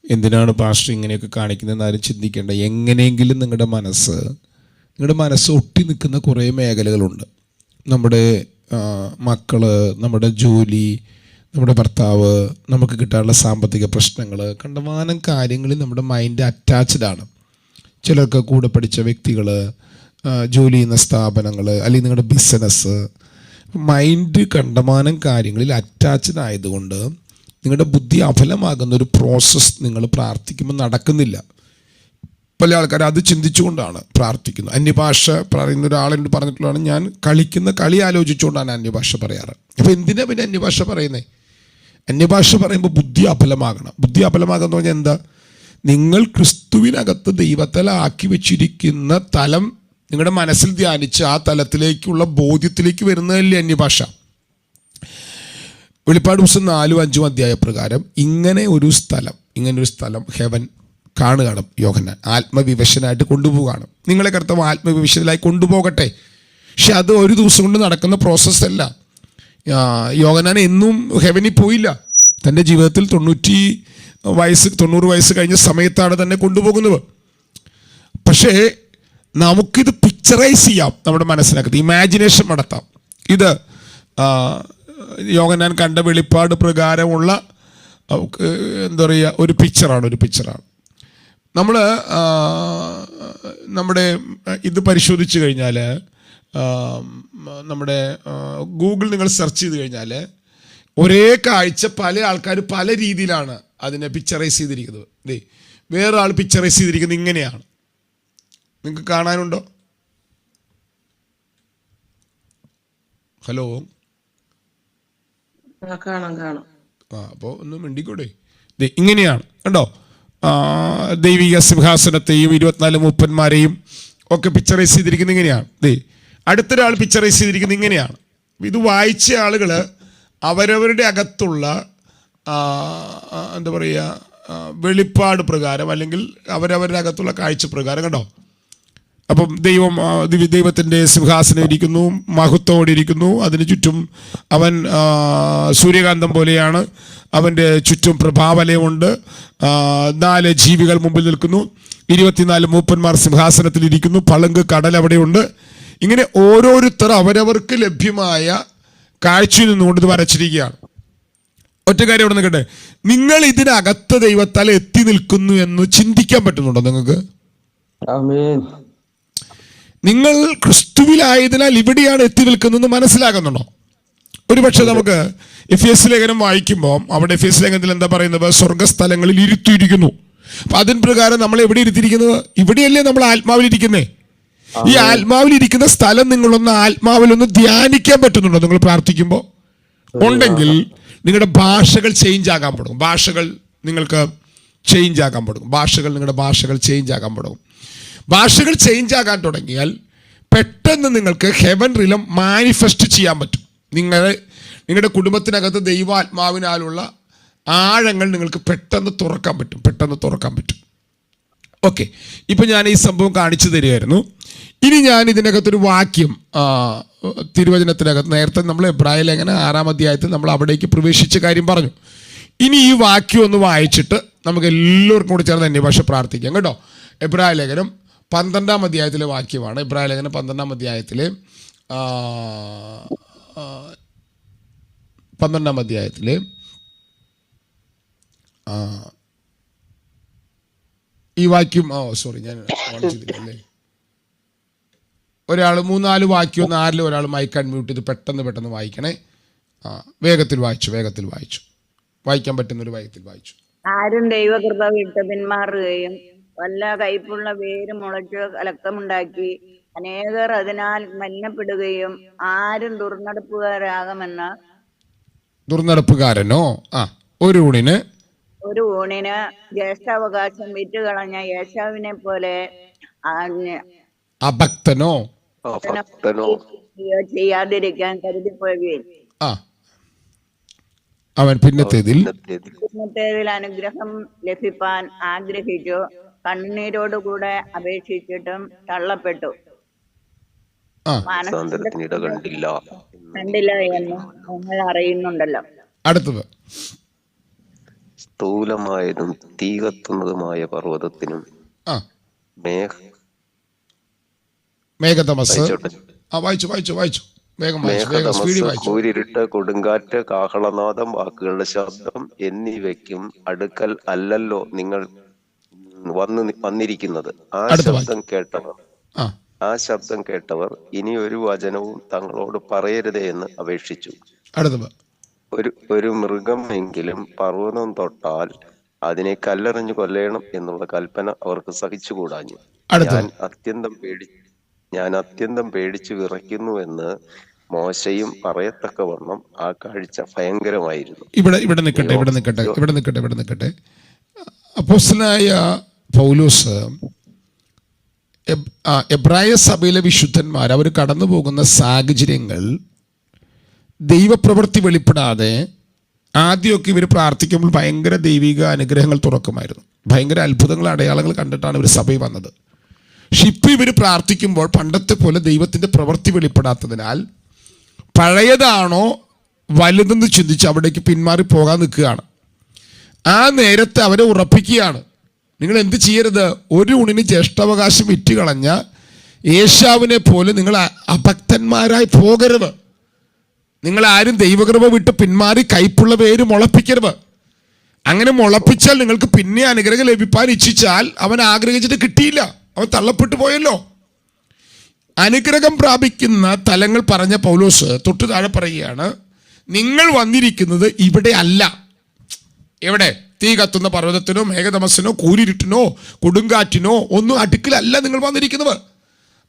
എന്തിനാണ് പാസ്റ്റർ ഇങ്ങനെയൊക്കെ കാണിക്കുന്നതെന്ന് ആരും ചിന്തിക്കേണ്ട. എങ്ങനെയെങ്കിലും നിങ്ങളുടെ മനസ്സ് ഒട്ടി നിൽക്കുന്ന കുറേ മേഖലകളുണ്ട്. നമ്മുടെ മക്കൾ, നമ്മുടെ ജോലി, നമ്മുടെ ഭർത്താവ്, നമുക്ക് കിട്ടാനുള്ള സാമ്പത്തിക പ്രശ്നങ്ങൾ, കണ്ടമാനം കാര്യങ്ങളിൽ നമ്മുടെ മൈൻഡ് അറ്റാച്ച്ഡാണ്. ചിലർക്ക് കൂടെ പഠിച്ച വ്യക്തികൾ, ജോലി ചെയ്യുന്ന സ്ഥാപനങ്ങൾ, അല്ലെങ്കിൽ നിങ്ങളുടെ ബിസിനസ്, മൈൻഡ് കണ്ടമാനം കാര്യങ്ങളിൽ അറ്റാച്ച്ഡ് ആയതുകൊണ്ട് നിങ്ങളുടെ ബുദ്ധി അഫലമാകുന്ന ഒരു പ്രോസസ്സ് നിങ്ങൾ പ്രാർത്ഥിക്കുമ്പോൾ നടക്കുന്നില്ല. പല ആൾക്കാർ അത് ചിന്തിച്ചുകൊണ്ടാണ് പ്രാർത്ഥിക്കുന്നത്. അന്യഭാഷ പറയുന്ന ഒരാളെന്നോട് പറഞ്ഞിട്ടുള്ളതാണ്, ഞാൻ കളിക്കുന്ന കളി ആലോചിച്ചുകൊണ്ടാണ് അന്യഭാഷ പറയാറ്. അപ്പോൾ എന്തിനാ പിന്നെ അന്യഭാഷ പറയുന്നത്? അന്യഭാഷ പറയുമ്പോൾ ബുദ്ധി അഫലമാകണം. ബുദ്ധി അഫലമാകുന്ന പറഞ്ഞാൽ എന്താ? നിങ്ങൾ ക്രിസ്തുവിനകത്ത് ദൈവത്തലാക്കി വെച്ചിരിക്കുന്ന തലം നിങ്ങളുടെ മനസ്സിൽ ധ്യാനിച്ച് ആ തലത്തിലേക്കുള്ള ബോധ്യത്തിലേക്ക് വരുന്നതല്ലേ അന്യഭാഷ. വെളിപ്പാട് പുസ്തകം 4-5 അധ്യായ പ്രകാരം ഇങ്ങനെ ഒരു സ്ഥലം ഹെവൻ കാണുകയാണ് യോഹന്നാൻ. ആത്മവിവശനായിട്ട് കൊണ്ടുപോവുകയാണ്. നിങ്ങളെ കർത്താവ് ആത്മവിവശനായി കൊണ്ടുപോകട്ടെ. പക്ഷെ അത് ഒരു ദിവസം കൊണ്ട് നടക്കുന്ന പ്രോസസ്സല്ല. യോഹന്നാൻ എന്നും ഹെവനിൽ പോയില്ല. തൻ്റെ ജീവിതത്തിൽ 90 വയസ്സ് കഴിഞ്ഞ സമയത്താണ് തന്നെ കൊണ്ടുപോകുന്നത്. പക്ഷേ നമുക്കിത് പിക്ചറൈസ് ചെയ്യാം, നമ്മുടെ മനസ്സിനകത്ത് ഇമാജിനേഷൻ നടത്താം. ഇത് യോഹന്നാൻ കണ്ട വെളിപ്പാട് പ്രകാരമുള്ള എന്താ പറയുക, ഒരു പിക്ചറാണ്. നമ്മൾ നമ്മുടെ ഇത് പരിശോധിച്ച് കഴിഞ്ഞാൽ, നമ്മുടെ ഗൂഗിൾ നിങ്ങൾ സെർച്ച് ചെയ്ത് കഴിഞ്ഞാൽ ഒരേ കാഴ്ച പല ആൾക്കാർ പല രീതിയിലാണ് അതിനെ പിക്ചറൈസ് ചെയ്തിരിക്കുന്നത്. വേറെ ആൾ പിക്ചറൈസ് ചെയ്തിരിക്കുന്നത് ഇങ്ങനെയാണ്. നിങ്ങൾക്ക് കാണാനുണ്ടോ? ഹലോ, കാണാം. അപ്പോൾ ഒന്ന് മിണ്ടിക്കൂടെ? ഇങ്ങനെയാണ് കണ്ടോ. ദൈവിക സിംഹാസനത്തെയും 24 മൂപ്പന്മാരെയും ഒക്കെ പിക്ചറൈസ് ചെയ്തിരിക്കുന്നത് ഇങ്ങനെയാണ്. അടുത്തൊരാൾ പിക്ചറൈസ് ചെയ്തിരിക്കുന്നത് ഇങ്ങനെയാണ്. ഇത് വായിച്ച ആളുകൾ അവരവരുടെ അകത്തുള്ള എന്താ പറയുക, വെളിപ്പാട് പ്രകാരം അല്ലെങ്കിൽ അവരവരുടെ അകത്തുള്ള കാഴ്ച പ്രകാരം കണ്ടോ അപ്പം ദൈവത്തിൻ്റെ സിംഹാസനം ഇരിക്കുന്നു, മഹത്വത്തോടെ ഇരിക്കുന്നു. അതിന് ചുറ്റും അവൻ സൂര്യകാന്തം പോലെയാണ്, അവൻ്റെ ചുറ്റും പ്രഭാവലയമുണ്ട്. 4 ജീവികൾ മുമ്പിൽ നിൽക്കുന്നു, 24 മൂപ്പന്മാർ സിംഹാസനത്തിൽ ഇരിക്കുന്നു, പളുങ്ക് കടൽ അവിടെയുണ്ട്. ഇങ്ങനെ ഓരോരുത്തർ അവരവർക്ക് ലഭ്യമായ കാഴ്ചയിൽ നിന്നുകൊണ്ട് ഇത് വരച്ചിരിക്കുകയാണ്. ഒറ്റ കാര്യം അവിടെ നിൽക്കട്ടെ, നിങ്ങൾ ഇതിനകത്ത് ദൈവത്താൽ എത്തി നിൽക്കുന്നു എന്ന് ചിന്തിക്കാൻ പറ്റുന്നുണ്ടോ നിങ്ങൾക്ക്? നിങ്ങൾ ക്രിസ്തുവിലായതിനാൽ ഇവിടെയാണ് എത്തി നിൽക്കുന്നതെന്ന് മനസ്സിലാകുന്നുണ്ടോ? ഒരുപക്ഷെ നമുക്ക് എഫേസ്യ ലേഖനം വായിക്കുമ്പോൾ അവിടെ എഫേസ്യ ലേഖനത്തിൽ എന്താ പറയുന്നത്? സ്വർഗസ്ഥലങ്ങളിൽ ഇരുത്തിയിരിക്കുന്നു. അപ്പൊ അതിന് പ്രകാരം നമ്മൾ എവിടെ ഇരുത്തിയിരിക്കുന്നത്? ഇവിടെയല്ലേ നമ്മൾ ആത്മാവിലിരിക്കുന്നേ. ഈ ആത്മാവിലിരിക്കുന്ന സ്ഥലം നിങ്ങളൊന്ന് ആത്മാവിലൊന്ന് ധ്യാനിക്കാൻ പറ്റുന്നുണ്ടോ നിങ്ങൾ പ്രാർത്ഥിക്കുമ്പോൾ? ഉണ്ടെങ്കിൽ നിങ്ങളുടെ ഭാഷകൾ ചേഞ്ച് ആകാൻ തുടങ്ങും. ഭാഷകൾ നിങ്ങൾക്ക് ചേഞ്ച് ആകാൻ തുടങ്ങും. നിങ്ങളുടെ ഭാഷകൾ ചേഞ്ച് ആകാൻ തുടങ്ങും. ഭാഷകൾ ചേഞ്ച് ആകാൻ തുടങ്ങിയാൽ പെട്ടെന്ന് നിങ്ങൾക്ക് ഹെവൻ റിലം മാനിഫെസ്റ്റ് ചെയ്യാൻ പറ്റും. നിങ്ങളുടെ കുടുംബത്തിനകത്ത് ദൈവാത്മാവിനാലുള്ള ആഴങ്ങൾ നിങ്ങൾക്ക് പെട്ടെന്ന് തുറക്കാൻ പറ്റും. ഓക്കെ, ഇപ്പം ഞാൻ ഈ സംഭവം കാണിച്ചു തരികയായിരുന്നു. ഇനി ഞാൻ ഇതിനകത്തൊരു വാക്യം തിരുവചനത്തിനകത്ത്, നേരത്തെ നമ്മൾ എബ്രായ ലേഖനം 6-ാം അധ്യായത്തിൽ നമ്മൾ അവിടേക്ക് പ്രവേശിച്ച കാര്യം പറഞ്ഞു. ഇനി ഈ വാക്യം ഒന്ന് വായിച്ചിട്ട് നമുക്ക് എല്ലാവർക്കും കൂടി ചേർന്ന് അന്യഭാഷ പ്രാർത്ഥിക്കാം കേട്ടോ. എബ്രായ ലേഖനം 12-ാം അധ്യായത്തിലെ വാക്യമാണ്. എബ്രായ ലേഖനം 12-ാം അധ്യായത്തിലെ 12-ാം അധ്യായത്തിലെ ഈ വാക്യം ഞാൻ വായിച്ചിട്ടില്ലേ? ഒരാൾ 3-4 വാക്യം 4 ഒരാൾ മൈക്ക് അൺമ്യൂട്ട് ചെയ്ത് പെട്ടെന്ന് വായിക്കണേ. വേഗത്തിൽ വായിച്ചു വായിക്കാൻ പറ്റുന്ന ഒരു വേഗത്തിൽ വായിച്ചു. ആരും ദൈവകൃപ വിട്ട് പിന്മാറുകയും വല്ല കയ്പുള്ള വേര് മുളച്ച് കലക്കമുണ്ടാക്കി അനേകർ അതിനാൽ മലിനപ്പെടുകയും ആരും ദുർനടപ്പുകാരനോ ഒരു ഊണിന് ജ്യേഷ്ഠാവകാശം വിറ്റുകളഞ്ഞ യേശാവിനെ പോലെ അഭക്തനോ ചെയ്യാതിരിക്കാൻ കരുതിപ്പോവുകയും അവൻ പിന്നത്തേതിൽ അനുഗ്രഹം ലഭിപ്പാൻ ആഗ്രഹിച്ചു, കണ്ണുനീരോടുകൂടെ അപേക്ഷിച്ചിട്ടും തള്ളപ്പെട്ടു, കണ്ടില്ല എന്ന് നിങ്ങൾ അറിയുന്നുണ്ടല്ലോ. അടുത്തത്, സ്ഥൂലമായതും തീ കത്തുന്നതുമായ പർവ്വതത്തിനും വായിച്ചു കൂരിരുട്ട്, കൊടുങ്കാറ്റ്, കാഹളനാദം, വാക്കുകളുടെ ശബ്ദം എന്നിവയ്ക്കും അടുക്കൽ അല്ലല്ലോ നിങ്ങൾ വന്നിരിക്കുന്നത്. ആ ശബ്ദം കേട്ടവർ ഇനി ഒരു വചനവും തങ്ങളോട് പറയരുതേ എന്ന് അപേക്ഷിച്ചു. ഒരു മൃഗം എങ്കിലും പർവ്വതം തൊട്ടാൽ അതിനെ കല്ലെറിഞ്ഞു കൊല്ലണം എന്നുള്ള കൽപ്പന അവർക്ക് സഹിച്ചുകൂടാഞ്ഞു. ഞാൻ അത്യന്തം പേടിച്ചു വിറയ്ക്കുന്നുവെന്ന് മോശയും പറയത്തക്കവണ്ണം ആ കാഴ്ച ഭയങ്കരമായിരുന്നു. ഇവിടെ നിൽക്കട്ടെ. അപ്പോസ്തലനായ പൗലോസ് എബ്രായ സഭയിലെ വിശുദ്ധന്മാർ അവർ കടന്നു പോകുന്ന സാഹചര്യങ്ങൾ ദൈവപ്രവൃത്തി വെളിപ്പെടാതെ ആദ്യമൊക്കെ ഇവർ പ്രാർത്ഥിക്കുമ്പോൾ ഭയങ്കര ദൈവിക അനുഗ്രഹങ്ങൾ തുറക്കുമായിരുന്നു. ഭയങ്കര അത്ഭുതങ്ങൾ, അടയാളങ്ങൾ കണ്ടിട്ടാണ് ഇവർ സഭയിൽ വന്നത്. പക്ഷെ ഇപ്പം ഇവർ പ്രാർത്ഥിക്കുമ്പോൾ പണ്ടത്തെ പോലെ ദൈവത്തിൻ്റെ പ്രവൃത്തി വെളിപ്പെടാത്തതിനാൽ പഴയതാണോ വലുതെന്ന് ചിന്തിച്ച് അവിടേക്ക് പിന്മാറി പോകാൻ നിൽക്കുകയാണ്. ആ നേരത്തെ അവരെ ഉറപ്പിക്കുകയാണ്, നിങ്ങൾ എന്ത് ചെയ്യരുത്, ഒരു ഊണിന് ജ്യേഷ്ഠാവകാശം വിറ്റുകളഞ്ഞ ഏശാവിനെ പോലെ നിങ്ങൾ അഭക്തന്മാരായി പോകരുത്. നിങ്ങൾ ആരും ദൈവകൃപ വിട്ട് പിന്മാറി കയ്പുള്ള പേര് മുളപ്പിക്കരുത്. അങ്ങനെ മുളപ്പിച്ചാൽ നിങ്ങൾക്ക് പിന്നെ അനുഗ്രഹം ലഭിപ്പാൻ ഇച്ഛിച്ചാൽ അവൻ ആഗ്രഹിച്ചിട്ട് കിട്ടിയില്ല, അവൻ തള്ളപ്പെട്ടു പോയല്ലോ. അനുഗ്രഹം പ്രാപിക്കുന്ന തലങ്ങൾ പറഞ്ഞ പൗലോസ് തൊട്ടു താഴെ പറയുകയാണ്, നിങ്ങൾ വന്നിരിക്കുന്നത് ഇവിടെ അല്ല. എവിടെ? തീ കത്തുന്ന പർവ്വതത്തിനോ മേഘതമസ്സിനോ കൂരിരുട്ടിനോ കൊടുങ്കാറ്റിനോ ഒന്നും അടുക്കിലല്ല നിങ്ങൾ വന്നിരിക്കുന്നത്.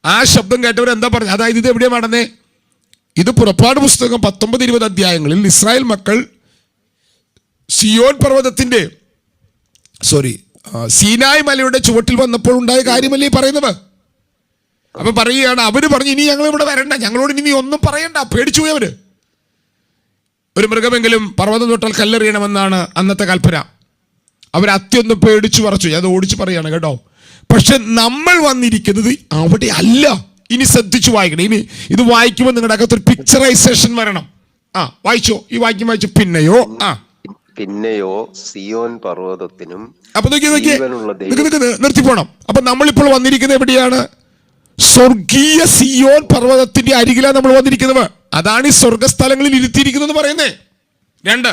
ആ ശബ്ദം കേട്ടവർ എന്താ പറഞ്ഞത്? അതായത് ഇത് എവിടെയാണ് നടന്നേ? ഇത് പുറപ്പാട് പുസ്തകം 19-20 അധ്യായങ്ങളിൽ ഇസ്രായേൽ മക്കൾ സിയോൻ പർവ്വതത്തിന്റെ സീനായ് മലയുടെ ചുവട്ടിൽ വന്നപ്പോൾ ഉണ്ടായ കാര്യമല്ലേ പറയുന്നത്. അപ്പൊ പറയുകയാണ്, അവര് പറഞ്ഞു ഇനി ഞങ്ങൾ ഇവിടെ വരണ്ട, ഞങ്ങളോട് ഇനി ഒന്നും പറയണ്ട, പേടിച്ചു പോയി അവര്. ഒരു മൃഗമെങ്കിലും പർവ്വതം തൊട്ടാൽ കല്ലെറിയണമെന്നാണ് അന്നത്തെ കൽപ്പന. അവർ അത്യന്തം പേടിച്ചു പറച്ചു. അത് ഓടിച്ചു പറയാണ് കേട്ടോ. പക്ഷെ നമ്മൾ വന്നിരിക്കുന്നത് അവിടെ അല്ല. ഇനി ശ്രദ്ധിച്ചു വായിക്കണം. ഇനി ഇത് വായിക്കുമ്പോൾ നിങ്ങളുടെ അകത്തൊരു പിക്ചറൈസേഷൻ വരണം. വായിച്ചോ, ഈ വാക്യം വായിച്ചു. പിന്നെയോ സിയോൻ പർവ്വതത്തിനും. അപ്പൊ നോക്കിയേ, നിർത്തി പോണം. അപ്പൊ നമ്മളിപ്പോൾ വന്നിരിക്കുന്നത് എവിടെയാണ്? സ്വർഗീയ സിയോൻ പർവ്വതത്തിന്റെ അരികിലാണ് നമ്മൾ വന്നിരിക്കുന്നത്. അതാണ് ഈ സ്വർഗസ്ഥലങ്ങളിൽ ഇരുത്തിയിരിക്കുന്നത് പറയുന്നേ. 2,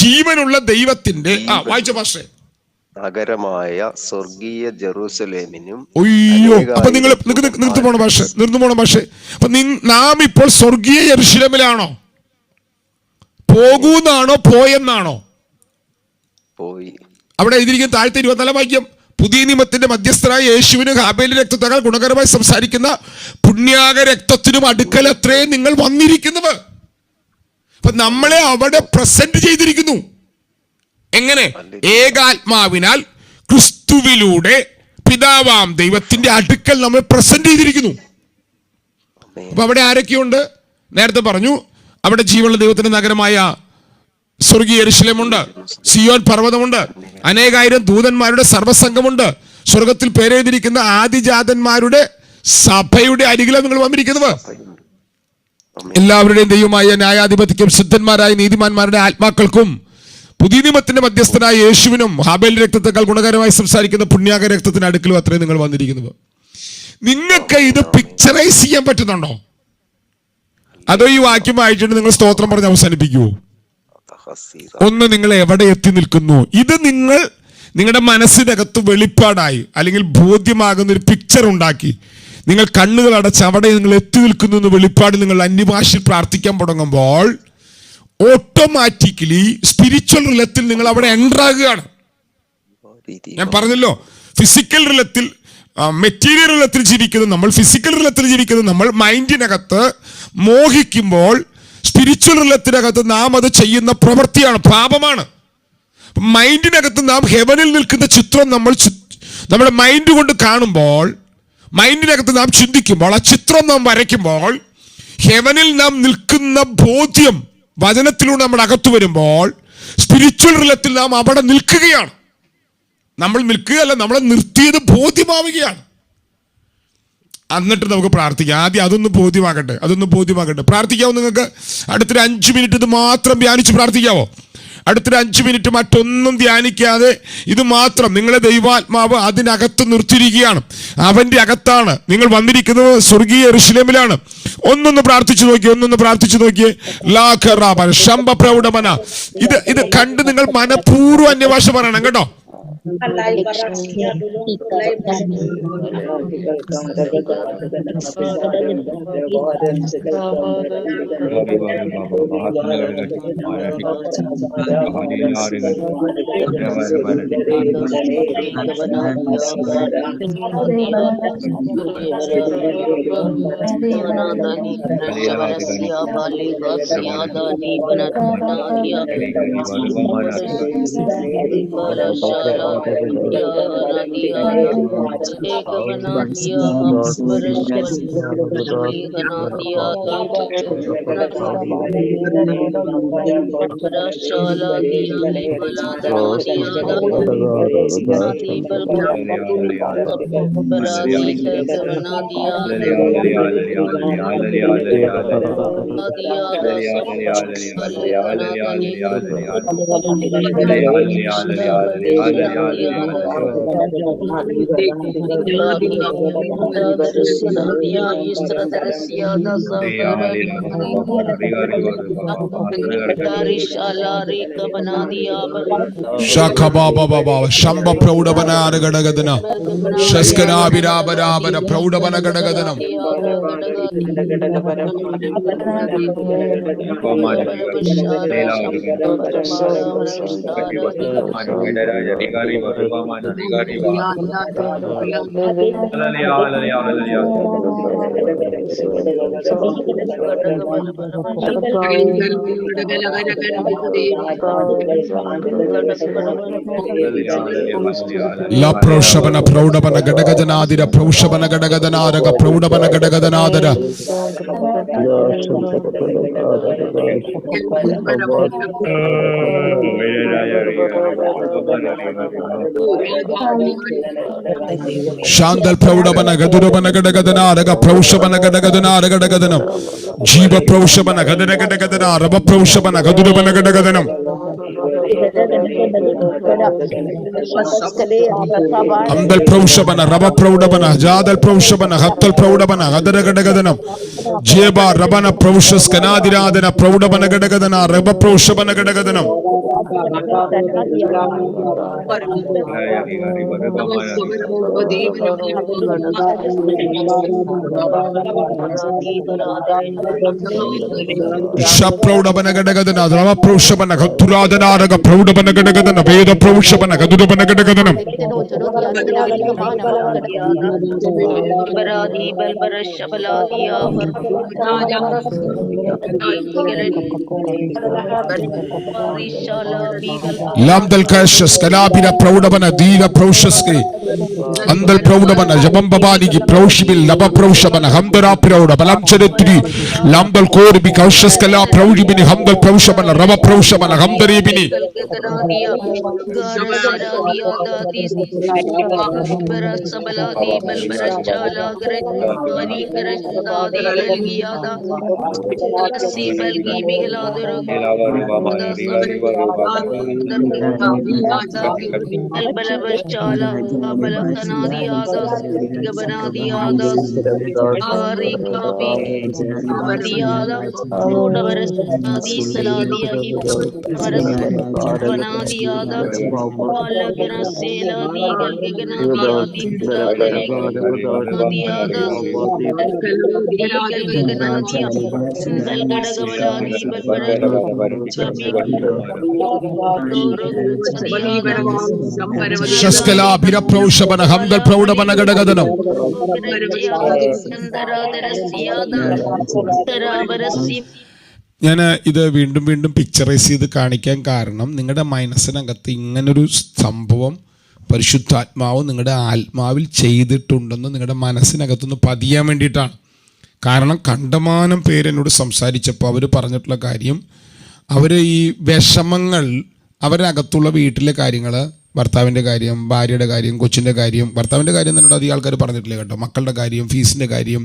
ജീവനുള്ള ദൈവത്തിന്റെ വായിച്ച ഭാഷ നഗരമായ സ്വർഗീയ ജെറൂസലേമിനും. അയ്യോ, അപ്പൊ നിങ്ങൾ നിർന്നു പോണ ഭാഷ. അപ്പൊ നാം ഇപ്പോൾ സ്വർഗീയ യെരൂശലേമിലാണോ? പോകുന്നാണോ പോയെന്നാണോ? പോയി. അവിടെ എഴുതിയിരിക്കുന്ന താഴത്തെ 24 വാക്യം, പുതിയ നിയമത്തിന്റെ മധ്യസ്ഥനായ യേശുവിനും ഹാബേലിന്റെ രക്തത്തേക്കാൾ ഗുണകരമായി സംസാരിക്കുന്ന പുണ്യാക രക്തത്തിനും അടുക്കൽ അത്രയും നിങ്ങൾ വന്നിരിക്കുന്നത്. അപ്പൊ നമ്മളെ അവിടെ പ്രസന്റ് ചെയ്തിരിക്കുന്നു. എങ്ങനെ? ഏകാത്മാവിനാൽ ക്രിസ്തുവിലൂടെ പിതാവാം ദൈവത്തിന്റെ അടുക്കൽ നമ്മൾ പ്രസന്റ് ചെയ്തിരിക്കുന്നു. അപ്പൊ അവിടെ ആരൊക്കെയുണ്ട്? നേരത്തെ പറഞ്ഞു, അവിടെ ജീവനുള്ള ദൈവത്തിന്റെ നഗരമായ സ്വർഗീയ യെരൂശലേമുണ്ട്, സിയോൻ പർവ്വതമുണ്ട്, അനേകായിരം ദൂതന്മാരുടെ സർവ്വസംഘമുണ്ട്, സ്വർഗത്തിൽ പേരെഴുതിയിരിക്കുന്ന ആദിജാതന്മാരുടെ സഭയുടെ അരികിലാണ് നിങ്ങൾ വന്നിരിക്കുന്നത്. എല്ലാവരുടെയും ദൈവമായ ന്യായാധിപതിക്കും സിദ്ധന്മാരായ നീതിമാന്മാരുടെ ആത്മാക്കൾക്കും പുതിയ നിയമത്തിന്റെ മധ്യസ്ഥനായ യേശുവിനും ഹാബേലിന്റെ രക്തത്തെക്കാൾ ഗുണകരമായി സംസാരിക്കുന്ന പുണ്യാക രക്തത്തിന് അടുക്കലും അത്രയും നിങ്ങൾ വന്നിരിക്കുന്നത്. നിങ്ങൾക്ക് ഇത് പിക്ചറൈസ് ചെയ്യാൻ പറ്റുന്നുണ്ടോ? അതോ ഈ വാക്യം വായിച്ചിട്ട് നിങ്ങൾ സ്തോത്രം പറഞ്ഞ് അവസാനിപ്പിക്കുവോ? ഒന്ന്, നിങ്ങൾ എവിടെ എത്തി നിൽക്കുന്നു? ഇത് നിങ്ങളുടെ മനസ്സിനകത്ത് വെളിപ്പാടായി അല്ലെങ്കിൽ ബോധ്യമാകുന്ന ഒരു പിക്ചർ ഉണ്ടാക്കി നിങ്ങൾ കണ്ണുകൾ അടച്ച് അവിടെ നിങ്ങൾ എത്തി നിൽക്കുന്നു എന്ന് വെളിപ്പാട് നിങ്ങൾ അന്യഭാഷയിൽ പ്രാർത്ഥിക്കാൻ തുടങ്ങുമ്പോൾ ഓട്ടോമാറ്റിക്കലി സ്പിരിച്വൽ റിലത്തിൽ നിങ്ങൾ അവിടെ എൻ്റർ ആകുകയാണ്. ഞാൻ പറഞ്ഞല്ലോ, ഫിസിക്കൽ റിലത്തിൽ മെറ്റീരിയൽ റിലത്തിൽ ജീവിക്കുന്നത് നമ്മൾ, ഫിസിക്കൽ റിലത്തിൽ ജീവിക്കുന്നത് നമ്മൾ. മൈൻഡിനകത്ത് മോഹിക്കുമ്പോൾ സ്പിരിച്വൽ റിലത്തിനകത്ത് നാം അത് ചെയ്യുന്ന പ്രവൃത്തിയാണ്, പാപമാണ്. മൈൻഡിനകത്ത് നാം ഹെവനിൽ നിൽക്കുന്ന ചിത്രം നമ്മുടെ മൈൻഡ് കൊണ്ട് കാണുമ്പോൾ, മൈൻഡിനകത്ത് നാം ചിന്തിക്കുമ്പോൾ, ആ ചിത്രം നാം വരയ്ക്കുമ്പോൾ, ഹെവനിൽ നാം നിൽക്കുന്ന ബോധ്യം വചനത്തിലൂടെ നമ്മുടെ അകത്ത് വരുമ്പോൾ സ്പിരിച്വൽ റിലത്തിൽ നാം അവിടെ നിൽക്കുകയാണ്. നമ്മൾ നിൽക്കുകയല്ല, നമ്മളെ നിർത്തിയത് ബോധ്യമാവുകയാണ്. എന്നിട്ട് നമുക്ക് പ്രാർത്ഥിക്കാം. ആദ്യം അതൊന്ന് ബോധ്യമാകട്ടെ. പ്രാർത്ഥിക്കാവോ നിങ്ങൾക്ക്? അടുത്തൊരു 5 മിനിറ്റ് ഇത് മാത്രം ധ്യാനിച്ച് പ്രാർത്ഥിക്കാവോ? അടുത്തൊരു 5 മിനിറ്റ് മറ്റൊന്നും ധ്യാനിക്കാതെ ഇത് മാത്രം. നിങ്ങളെ ദൈവാത്മാവ് അതിനകത്ത് നിർത്തിയിരിക്കുകയാണ്. അവന്റെ അകത്താണ് നിങ്ങൾ വന്നിരിക്കുന്നത്. സ്വർഗീയ യെരൂശലേമിലാണ്. ഒന്നൊന്ന് പ്രാർത്ഥിച്ചു നോക്കിയേ. ഇത് കണ്ട് നിങ്ങൾ മനഃപൂർവ്വം അന്യഭാഷ പറയണം കേട്ടോ. La Proshabana Prodabana Gadaganadira Proshabana Gadaganaraga Prodabana Gadaganadara Shandal Praudabana Gadurabana Gadagadana, Raga Praushabana Gadagadana, Ragadaganam, Jiva Praushabana Gadagagadana, Raba Praushabana Gadurabana Gadagadanam. Amdal Praushabana, Raba Praudabana, Jadal Praushabana, Hattal Praudabana, Gadagadaganam, Jeba Rabana Praushas Kanadiradana, Praudabana Gadagadana, Raba Praushabana Gadagadanam. Shapraudabana Gadagadana, Raba Praushabana, Haturadana, Raga Praudabana Gadagadana, Veda Praushabana, Gadurabana Gadagadanam. Lamdal Kashas, Kalabina Praudabana, Dina Praushaski, Andal Praudabana, Jabambabani, Praushibil, Laba Praushabana, Hamdara Prauda, Balam Cheretri, Lamdal Korbi, Kaushas Kala, Praudibini, Hamdal Praushabana, Raba Praushabana, Hamdaribini. Shaskala Bira Praushabana, Hamdal Praudabana Gadagadanam. ഞാൻ ഇത് വീണ്ടും വീണ്ടും picturise ചെയ്ത് കാണിക്കാൻ കാരണം നിങ്ങളുടെ മനസ്സിനകത്ത് ഇങ്ങനൊരു സംഭവം പരിശുദ്ധാത്മാവ് നിങ്ങളുടെ ആത്മാവിൽ ചെയ്തിട്ടുണ്ടെന്ന് നിങ്ങളുടെ മനസ്സിനകത്തുനിന്ന് പതിയാൻ വേണ്ടിയിട്ടാണ്. കാരണം കണ്ടമാനം പേരെന്നോട് സംസാരിച്ചപ്പോൾ അവർ പറഞ്ഞിട്ടുള്ള കാര്യം, അവർ ഈ വിഷമങ്ങൾ അവരുടെ അകത്തുള്ള വീട്ടിലെ കാര്യങ്ങൾ, ഭർത്താവിൻ്റെ കാര്യം, ഭാര്യയുടെ കാര്യം, കൊച്ചിൻ്റെ കാര്യം, ഭർത്താവിൻ്റെ കാര്യം എന്നോട് അധികം ആൾക്കാർ പറഞ്ഞിട്ടില്ല കേട്ടോ, മക്കളുടെ കാര്യം, ഫീസിൻ്റെ കാര്യം,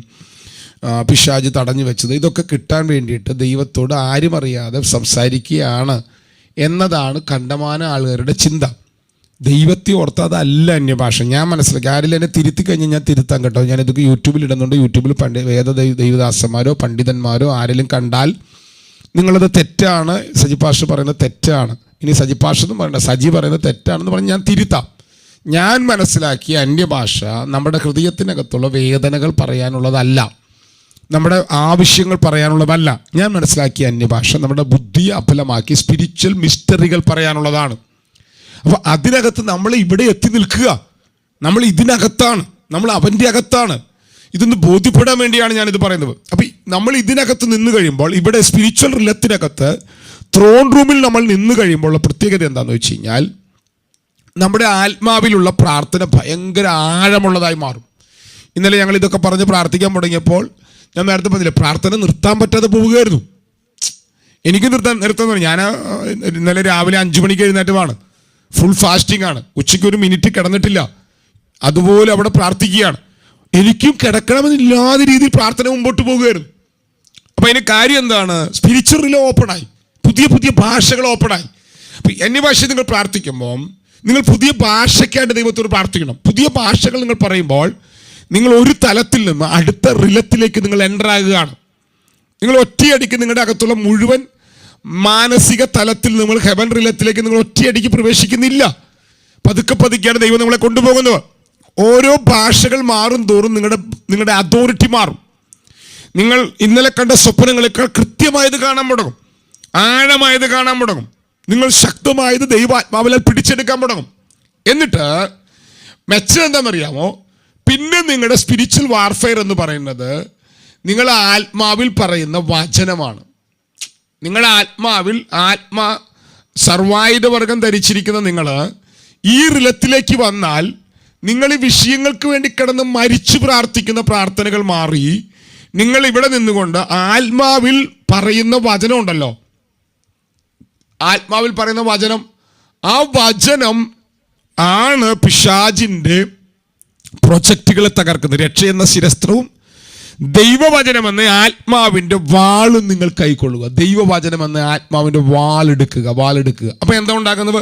പിശാച് തടഞ്ഞു വെച്ചത്, ഇതൊക്കെ കിട്ടാൻ വേണ്ടിയിട്ട് ദൈവത്തോട് ആരും അറിയാതെ സംസാരിക്കുകയാണ് എന്നതാണ് കണ്ടമാന ആളുകളുടെ ചിന്ത. ദൈവത്തെ ഓർത്ത് അതല്ല അന്യഭാഷ. ഞാൻ മനസ്സിലാക്കി, ആരെങ്കിലും എന്നെ തിരുത്തി കഴിഞ്ഞാൽ ഞാൻ തിരുത്താൻ കേട്ടോ. ഞാനിതൊക്കെ യൂട്യൂബിൽ ഇടുന്നുണ്ട്. യൂട്യൂബിൽ ദൈവദാസന്മാരോ പണ്ഡിതന്മാരോ ആരെങ്കിലും കണ്ടാൽ നിങ്ങളത് തെറ്റാണ്, സജി പാഷ പറയുന്നത് തെറ്റാണ്, ഇനി സജി പാഷ എന്ന് പറയണ്ട, സജി പറയുന്നത് തെറ്റാണെന്ന് പറഞ്ഞ് ഞാൻ തിരുത്താം. ഞാൻ മനസ്സിലാക്കിയ അന്യഭാഷ നമ്മുടെ ഹൃദയത്തിനകത്തുള്ള വേദനകൾ പറയാനുള്ളതല്ല, നമ്മുടെ ആവശ്യങ്ങൾ പറയാനുള്ളതല്ല. ഞാൻ മനസ്സിലാക്കിയ അന്യഭാഷ നമ്മുടെ ബുദ്ധിയെ അഫലമാക്കി സ്പിരിച്വൽ മിസ്റ്ററികൾ പറയാനുള്ളതാണ്. അപ്പോൾ അതിനകത്ത് നമ്മൾ ഇവിടെ എത്തി നിൽക്കുക, നമ്മൾ ഇതിനകത്താണ്, നമ്മൾ അവൻ്റെ അകത്താണ്. ഇതൊന്ന് ബോധ്യപ്പെടാൻ വേണ്ടിയാണ് ഞാനിത് പറയുന്നത്. അപ്പം നമ്മൾ ഇതിനകത്ത് നിന്ന് കഴിയുമ്പോൾ, ഇവിടെ സ്പിരിച്വൽ റിലത്തിനകത്ത് ത്രോൺ റൂമിൽ നമ്മൾ നിന്ന് കഴിയുമ്പോൾ ഉള്ള പ്രത്യേകത എന്താണെന്ന് വെച്ച് കഴിഞ്ഞാൽ, നമ്മുടെ ആത്മാവിലുള്ള പ്രാർത്ഥന ഭയങ്കര ആഴമുള്ളതായി മാറും. ഇന്നലെ ഞങ്ങൾ ഇതൊക്കെ പറഞ്ഞ് പ്രാർത്ഥിക്കാൻ തുടങ്ങിയപ്പോൾ ഞാൻ നേരത്തെ പറഞ്ഞില്ല, പ്രാർത്ഥന നിർത്താൻ പറ്റാതെ പോവുകയായിരുന്നു. എനിക്ക് നിർത്താൻ ഞാൻ ഇന്നലെ രാവിലെ 5 മണിക്ക് എഴുന്നേറ്റമാണ്, ഫുൾ ഫാസ്റ്റിംഗ് ആണ്, ഉച്ചയ്ക്ക് 1 മിനിറ്റ് കിടന്നിട്ടില്ല, അതുപോലെ അവിടെ പ്രാർത്ഥിക്കുകയാണ്. എനിക്കും കിടക്കണമെന്നില്ലാത്ത രീതിയിൽ പ്രാർത്ഥന മുമ്പോട്ട് പോകുകയായിരുന്നു. അപ്പം അതിന് കാര്യം എന്താണ്? സ്പിരിച്വൽ ഓപ്പണായി, പുതിയ പുതിയ ഭാഷകൾ ഓപ്പണായി. അപ്പം അന്യഭാഷ നിങ്ങൾ പ്രാർത്ഥിക്കുമ്പോൾ നിങ്ങൾ പുതിയ ഭാഷയ്ക്കായിട്ട് ദൈവത്തോട് പ്രാർത്ഥിക്കണം. പുതിയ ഭാഷകൾ നിങ്ങൾ പറയുമ്പോൾ നിങ്ങൾ ഒരു തലത്തിൽ നിന്ന് അടുത്ത റിലത്തിലേക്ക് നിങ്ങൾ എൻ്റർ ആകുകയാണ്. നിങ്ങൾ ഒറ്റയടിക്ക് നിങ്ങളുടെ അകത്തുള്ള മുഴുവൻ മാനസിക തലത്തിൽ നിങ്ങൾ ഹെവൻ റിലത്തിലേക്ക് നിങ്ങൾ ഒറ്റയടിക്ക് പ്രവേശിക്കുന്നില്ല. പതുക്കെ പതുക്കെയാണ് ദൈവം നമ്മളെ കൊണ്ടുപോകുന്നത്. ഓരോ ഭാഷകൾ മാറും തോറും നിങ്ങളുടെ അതോറിറ്റി മാറും. നിങ്ങൾ ഇന്നലെ കണ്ട സ്വപ്നങ്ങളെക്കാൾ കൃത്യമായത് കാണാൻ തുടങ്ങും, ആഴമായത് കാണാൻ തുടങ്ങും. നിങ്ങൾ ശക്തമായത് ദൈവാത്മാവിൽ പിടിച്ചെടുക്കാൻ തുടങ്ങും. എന്നിട്ട് മെച്ചം എന്താണെന്നറിയാമോ? പിന്നെ നിങ്ങളുടെ സ്പിരിച്വൽ വാർഫെയർ എന്ന് പറയുന്നത് നിങ്ങൾ ആത്മാവിൽ പറയുന്ന വചനമാണ്. നിങ്ങളുടെ ആത്മാവിൽ സർവായുധവർഗം ധരിച്ചിരിക്കുന്ന നിങ്ങൾ ഈ റിലത്തിലേക്ക് വന്നാൽ നിങ്ങൾ ഈ വിഷയങ്ങൾക്ക് വേണ്ടി കിടന്ന് മരിച്ചു പ്രാർത്ഥിക്കുന്ന പ്രാർത്ഥനകൾ മാറി നിങ്ങൾ ഇവിടെ നിന്നുകൊണ്ട് ആത്മാവിൽ പറയുന്ന വചനം ഉണ്ടല്ലോ, ആത്മാവിൽ പറയുന്ന വചനം, ആ വചനം ആണ് പിശാചിന്റെ പ്രൊജക്റ്റുകളെ തകർക്കുന്നത്. രക്ഷ എന്ന ശിരസ്ത്രവും ദൈവവചനം എന്ന ആത്മാവിന്റെ വാളും നിങ്ങൾ കൈക്കൊള്ളുക. ദൈവവചനം എന്ന ആത്മാവിന്റെ വാളെടുക്കുക. അപ്പൊ എന്താ ഉണ്ടാകുന്നത്?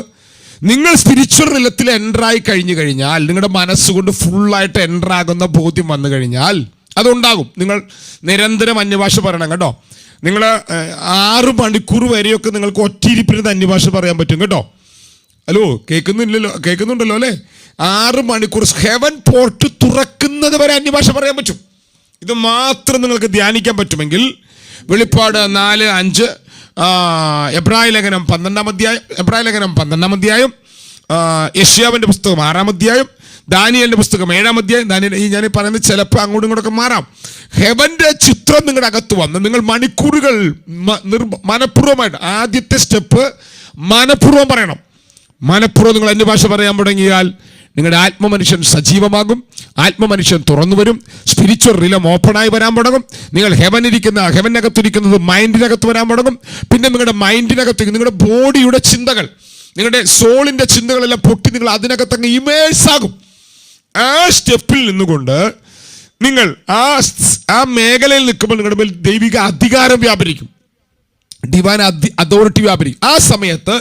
നിങ്ങൾ സ്പിരിച്വൽ നിലത്തിൽ എൻ്ററായി കഴിഞ്ഞു കഴിഞ്ഞാൽ, നിങ്ങളുടെ മനസ്സുകൊണ്ട് ഫുള്ളായിട്ട് എൻ്ററാകുന്ന ബോധ്യം വന്നു കഴിഞ്ഞാൽ അതുണ്ടാകും. നിങ്ങൾ നിരന്തരം അന്യഭാഷ പറയണം കേട്ടോ. നിങ്ങൾ 6 മണിക്കൂർ വരെയൊക്കെ നിങ്ങൾക്ക് ഒറ്റയിരിപ്പിന് അന്യഭാഷ പറയാൻ പറ്റും കേട്ടോ. ഹലോ, കേൾക്കുന്നുണ്ടല്ലോ അല്ലേ? 6 മണിക്കൂർ ഹെവൻ പോർട്ട് തുറക്കുന്നത് വരെ അന്യഭാഷ പറയാൻ പറ്റും. ഇത് മാത്രം നിങ്ങൾക്ക് ധ്യാനിക്കാൻ പറ്റുമെങ്കിൽ വെളിപ്പാട് 4:5, എബ്രായ ലേഖനം 12-ാം അധ്യായം, യെശയ്യാവിന്റെ പുസ്തകം 6-ാം അധ്യായം, ദാനിയേലിന്റെ പുസ്തകം 7-ാം അധ്യായം. ഞാൻ പറയുന്നത് ചിലപ്പോൾ അങ്ങോട്ടും ഇങ്ങോട്ടൊക്കെ മാറാം. ഹെവന്റെ ചിത്രം നിങ്ങളുടെ അകത്ത് വന്ന് നിങ്ങൾ മണിക്കൂറുകൾ മനഃപൂർവ്വമായിട്ട്, ആദ്യത്തെ സ്റ്റെപ്പ് മനഃപൂർവ്വം പറയണം. മനഃപൂർവ്വം നിങ്ങൾ അന്യഭാഷ പറയാൻ തുടങ്ങിയാൽ നിങ്ങളുടെ ആത്മമനുഷ്യൻ സജീവമാകും, ആത്മമനുഷ്യൻ തുറന്നു വരും, സ്പിരിച്വൽ റിലം ഓപ്പണായി വരാൻ തുടങ്ങും. നിങ്ങൾ ഹെവനകത്തിരിക്കുന്നത് മൈൻഡിനകത്ത് വരാൻ തുടങ്ങും. പിന്നെ നിങ്ങളുടെ മൈൻഡിനകത്ത് നിങ്ങളുടെ ബോഡിയുടെ ചിന്തകൾ, നിങ്ങളുടെ സോളിന്റെ ചിന്തകളെല്ലാം പൊട്ടി നിങ്ങൾ അതിനകത്തങ്ങ് ഇമേഴ്സ് ആകും. ആ സ്റ്റെപ്പിൽ നിന്നുകൊണ്ട് നിങ്ങൾ ആ മേഖലയിൽ നിൽക്കുമ്പോൾ നിങ്ങളുടെ മേൽ ദൈവിക അധികാരം വ്യാപരിക്കും, ഡിവൈൻ അതോറിറ്റി വ്യാപരിക്കും. ആ സമയത്ത്